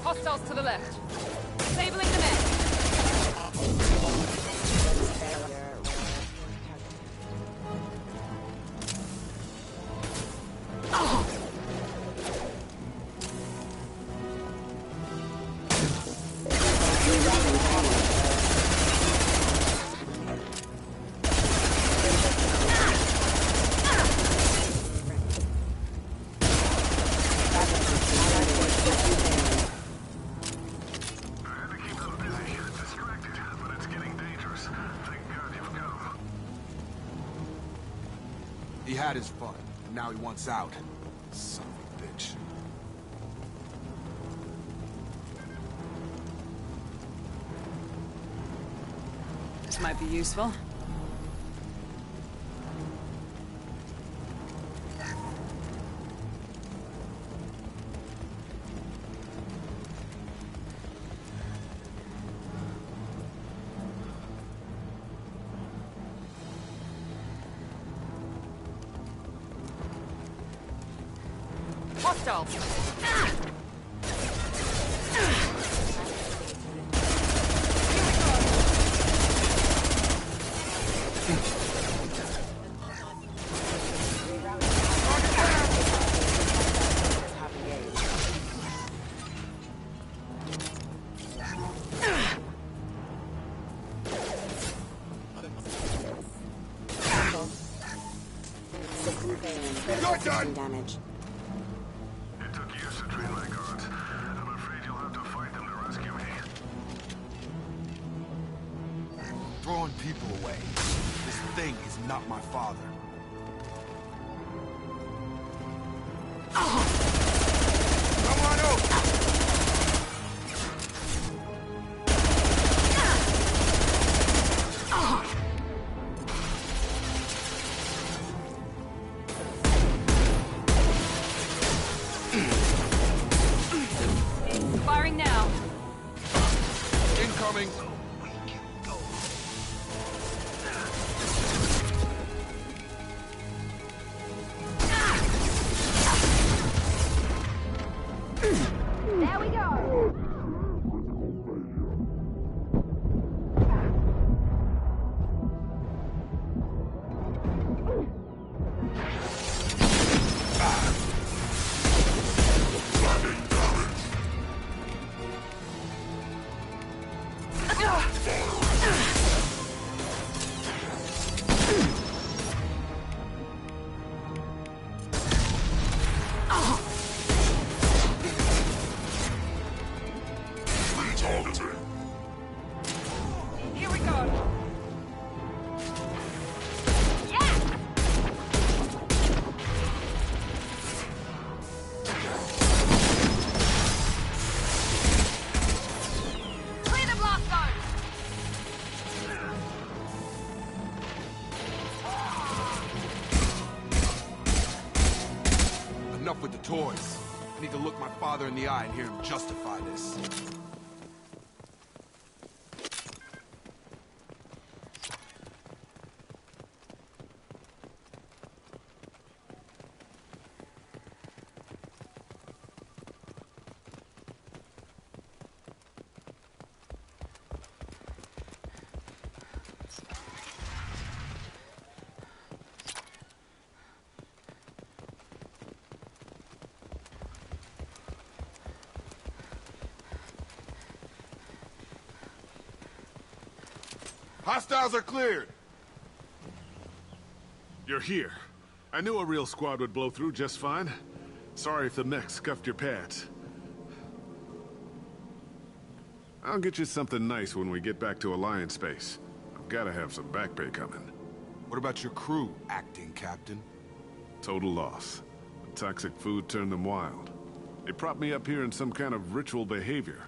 Hostiles to the left. Disabling the men. He had his fun, and now he wants out. Son of a bitch. This might be useful. Hostile! You're done! Damage. It took years to train my guards. I'm afraid you'll have to fight them to rescue me. Throwing people away. This thing is not my father. Come on out! Firing now. Incoming! There we go! Here we go! Clear the blast zone! Enough with the toys. I need to look my father in the eye and hear him justify this. Hostiles are cleared. You're here. I knew a real squad would blow through just fine. Sorry if the mech scuffed your pads. I'll get you something nice when we get back to Alliance space. I've gotta have some back pay coming. What about your crew, acting captain? Total loss. The toxic food turned them wild. They propped me up here in some kind of ritual behavior.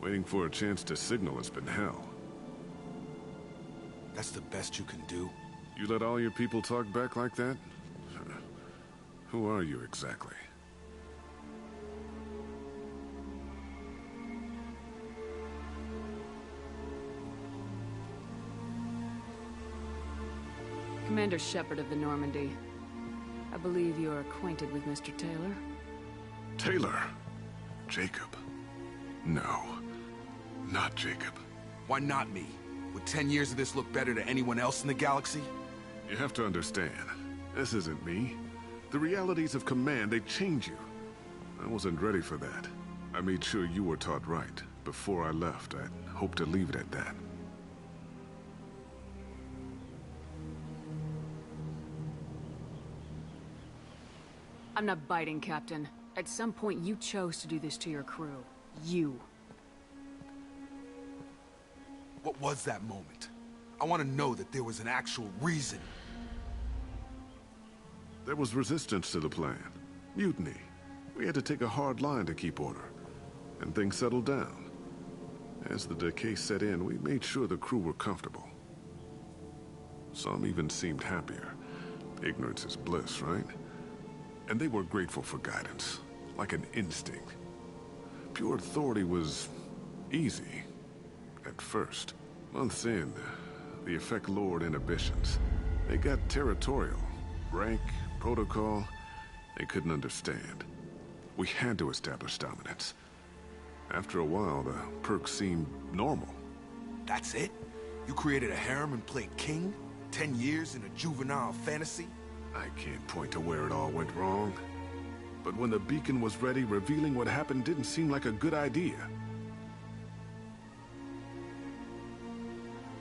Waiting for a chance to signal has been hell. That's the best you can do? You let all your people talk back like that? Who are you exactly? Commander Shepard of the Normandy. I believe you are acquainted with Mr. Taylor. Taylor? Jacob? No. Not Jacob. Why not me? Would 10 years of this look better to anyone else in the galaxy? You have to understand, this isn't me. The realities of command, they change you. I wasn't ready for that. I made sure you were taught right. Before I left, I hoped to leave it at that. I'm not biting, Captain. At some point, you chose to do this to your crew. You. What was that moment? I want to know that there was an actual reason. There was resistance to the plan. Mutiny. We had to take a hard line to keep order. And things settled down. As the decay set in, we made sure the crew were comfortable. Some even seemed happier. Ignorance is bliss, right? And they were grateful for guidance, like an instinct. Pure authority was easy, at first. Months in, the effect lowered inhibitions. They got territorial. Rank, protocol, they couldn't understand. We had to establish dominance. After a while, the perks seemed normal. That's it? You created a harem and played king? 10 years in a juvenile fantasy? I can't point to where it all went wrong. But when the beacon was ready, revealing what happened didn't seem like a good idea.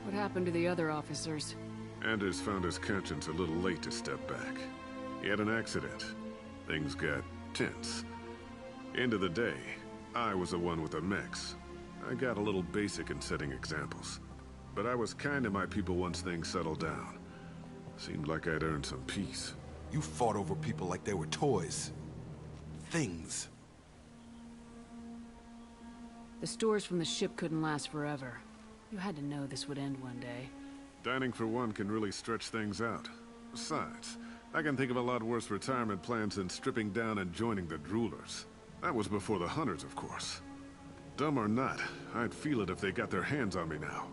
What happened to the other officers? Anders found his conscience a little late to step back. He had an accident. Things got tense. End of the day, I was the one with the mechs. I got a little basic in setting examples. But I was kind to my people once things settled down. Seemed like I'd earned some peace. You fought over people like they were toys. Things. The stores from the ship couldn't last forever. You had to know this would end one day. Dining for one can really stretch things out. Besides, I can think of a lot worse retirement plans than stripping down and joining the droolers. That was before the hunters, of course. Dumb or not, I'd feel it if they got their hands on me now.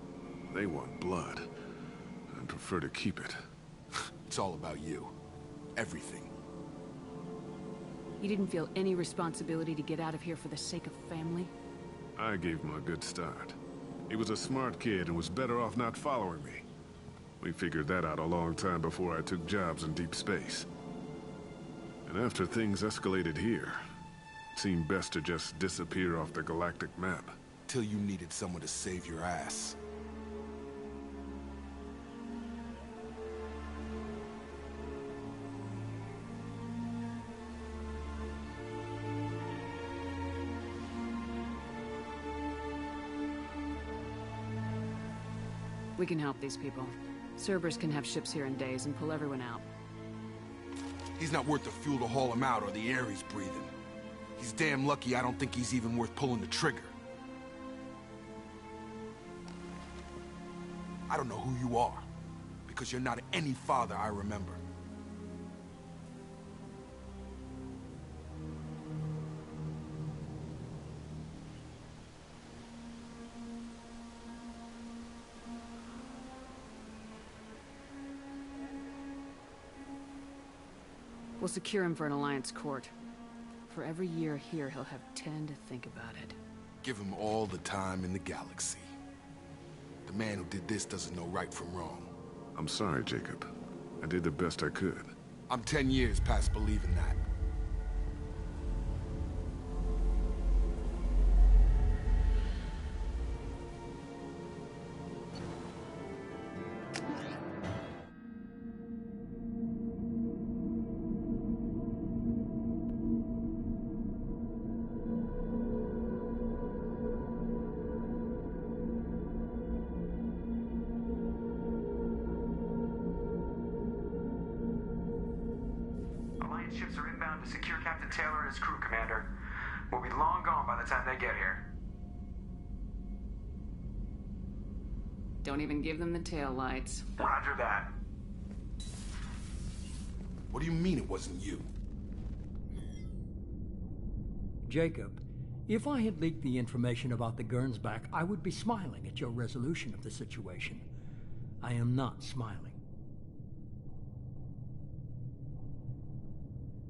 They want blood. I'd prefer to keep it. It's all about you. Everything. You didn't feel any responsibility to get out of here for the sake of family? I gave him a good start. He was a smart kid and was better off not following me. We figured that out a long time before I took jobs in deep space. And after things escalated here, it seemed best to just disappear off the galactic map. Till you needed someone to save your ass. We can help these people. Cerberus can have ships here in days and pull everyone out. He's not worth the fuel to haul him out or the air he's breathing. He's damn lucky I don't think he's even worth pulling the trigger. I don't know who you are, because you're not any father I remember. We'll secure him for an Alliance court. For every year here, he'll have 10 to think about it. Give him all the time in the galaxy. The man who did this doesn't know right from wrong. I'm sorry, Jacob. I did the best I could. I'm 10 years past believing that. to secure Captain Taylor and his crew, Commander. We'll be long gone by the time they get here. Don't even give them the tail lights. Roger that. What do you mean it wasn't you? Jacob, if I had leaked the information about the Gernsback, I would be smiling at your resolution of the situation. I am not smiling.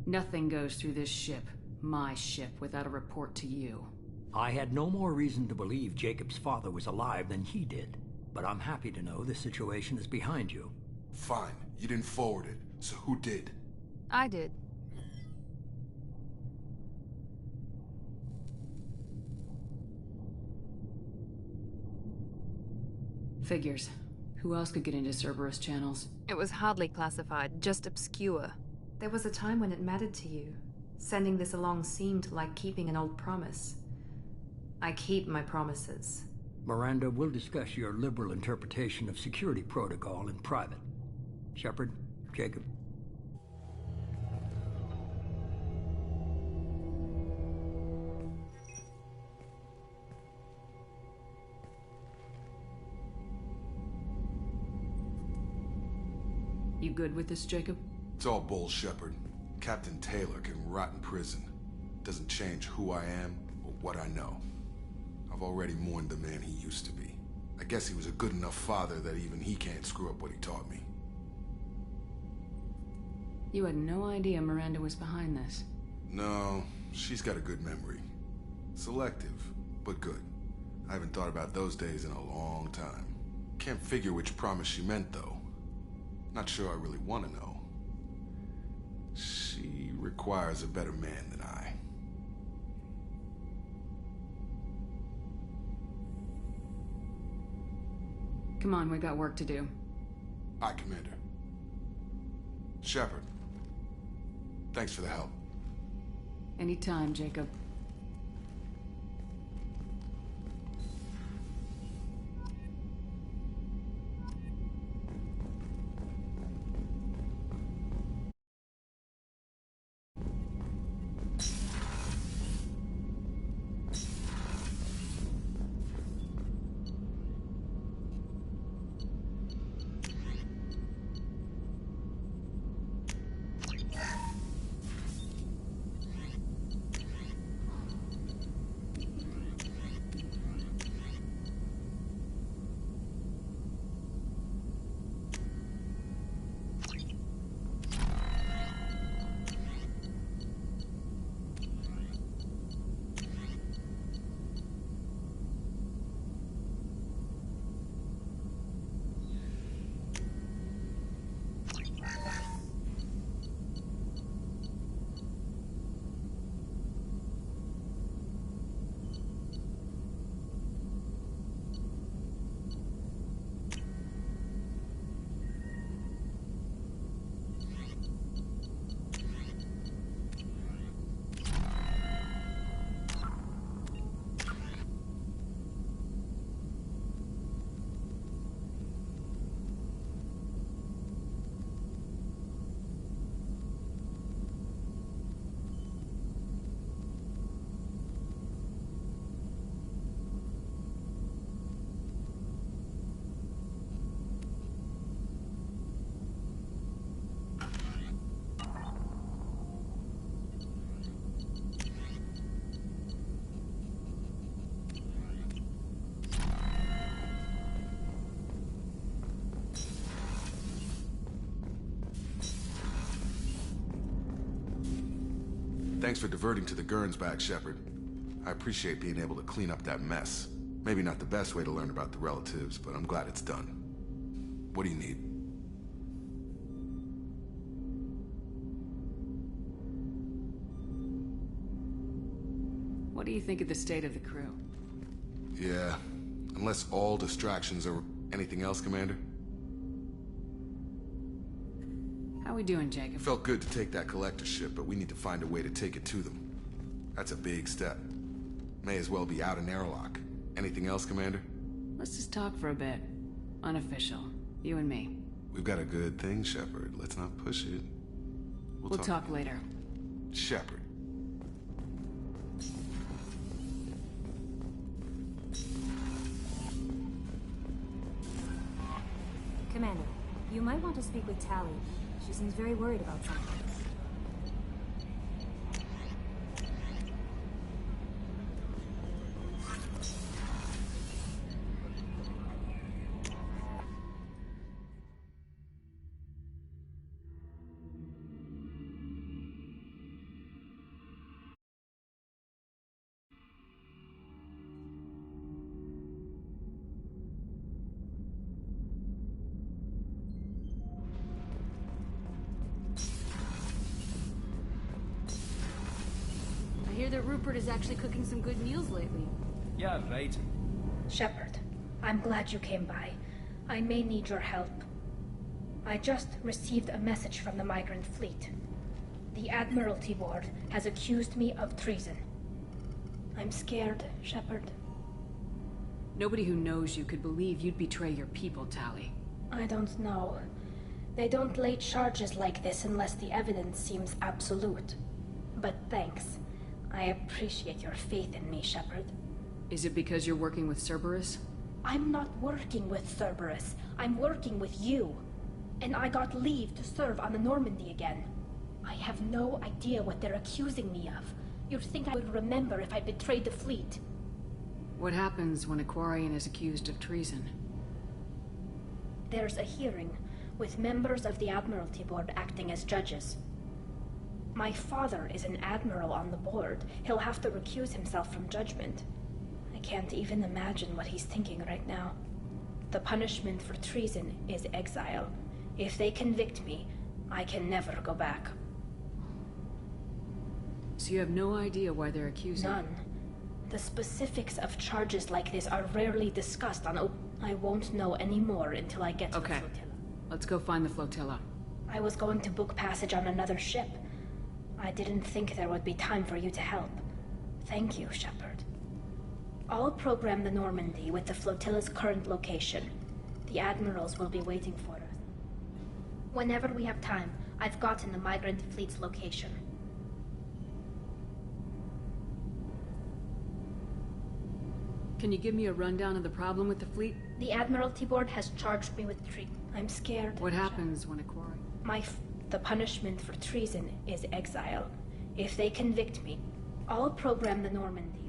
Nothing goes through this ship, my ship, without a report to you. I had no more reason to believe Jacob's father was alive than he did. But I'm happy to know the situation is behind you. Fine. You didn't forward it, so who did? I did. Figures. Who else could get into Cerberus channels? It was hardly classified, just obscure. There was a time when it mattered to you. Sending this along seemed like keeping an old promise. I keep my promises. Miranda, we'll discuss your liberal interpretation of security protocol in private. Shepard, Jacob. You good with this, Jacob? It's all bull, Shepard. Captain Taylor can rot in prison. Doesn't change who I am or what I know. I've already mourned the man he used to be. I guess he was a good enough father that even he can't screw up what he taught me. You had no idea Miranda was behind this. No, she's got a good memory. Selective, but good. I haven't thought about those days in a long time. Can't figure which promise she meant, though. Not sure I really want to know. She requires a better man than I. Come on, we got work to do. Aye, Commander. Shepard. Thanks for the help. Anytime, Jacob. Thanks for diverting to the Gernsback, Shepard. I appreciate being able to clean up that mess. Maybe not the best way to learn about the relatives, but I'm glad it's done. What do you need? What do you think of the state of the crew? Yeah, unless all distractions are... Anything else, Commander? How we doing, Jacob? Felt good to take that collector ship, but we need to find a way to take it to them. That's a big step. May as well be out in airlock. Anything else, Commander? Let's just talk for a bit. Unofficial. You and me. We've got a good thing, Shepard. Let's not push it. We'll talk later. Shepard. Commander, you might want to speak with Tali. She seems very worried about something. I hear that Rupert is actually cooking some good meals lately. Yeah, right. Shepard, I'm glad you came by. I may need your help. I just received a message from the migrant fleet. The Admiralty Board has accused me of treason. I'm scared, Shepard. Nobody who knows you could believe you'd betray your people, Tali. I don't know. They don't lay charges like this unless the evidence seems absolute. But thanks. I appreciate your faith in me, Shepard. Is it because you're working with Cerberus? I'm not working with Cerberus. I'm working with you. And I got leave to serve on the Normandy again. I have no idea what they're accusing me of. You'd think I would remember if I betrayed the fleet. What happens when a Quarian is accused of treason? There's a hearing, with members of the Admiralty Board acting as judges. My father is an admiral on the board. He'll have to recuse himself from judgment. I can't even imagine what he's thinking right now. The punishment for treason is exile. If they convict me, I can never go back. So you have no idea why they're accusing you? None. The specifics of charges like this are rarely discussed on I won't know any more until I get to the flotilla. Let's go find the flotilla. I was going to book passage on another ship. I didn't think there would be time for you to help. Thank you, Shepard. I'll program the Normandy with the flotilla's current location. The admirals will be waiting for us. Whenever we have time, I've gotten the migrant fleet's location. Can you give me a rundown of the problem with the fleet? The Admiralty Board has charged me with treason. I'm scared. What happens when a Quarian... The punishment for treason is exile. If they convict me, I'll program the Normandy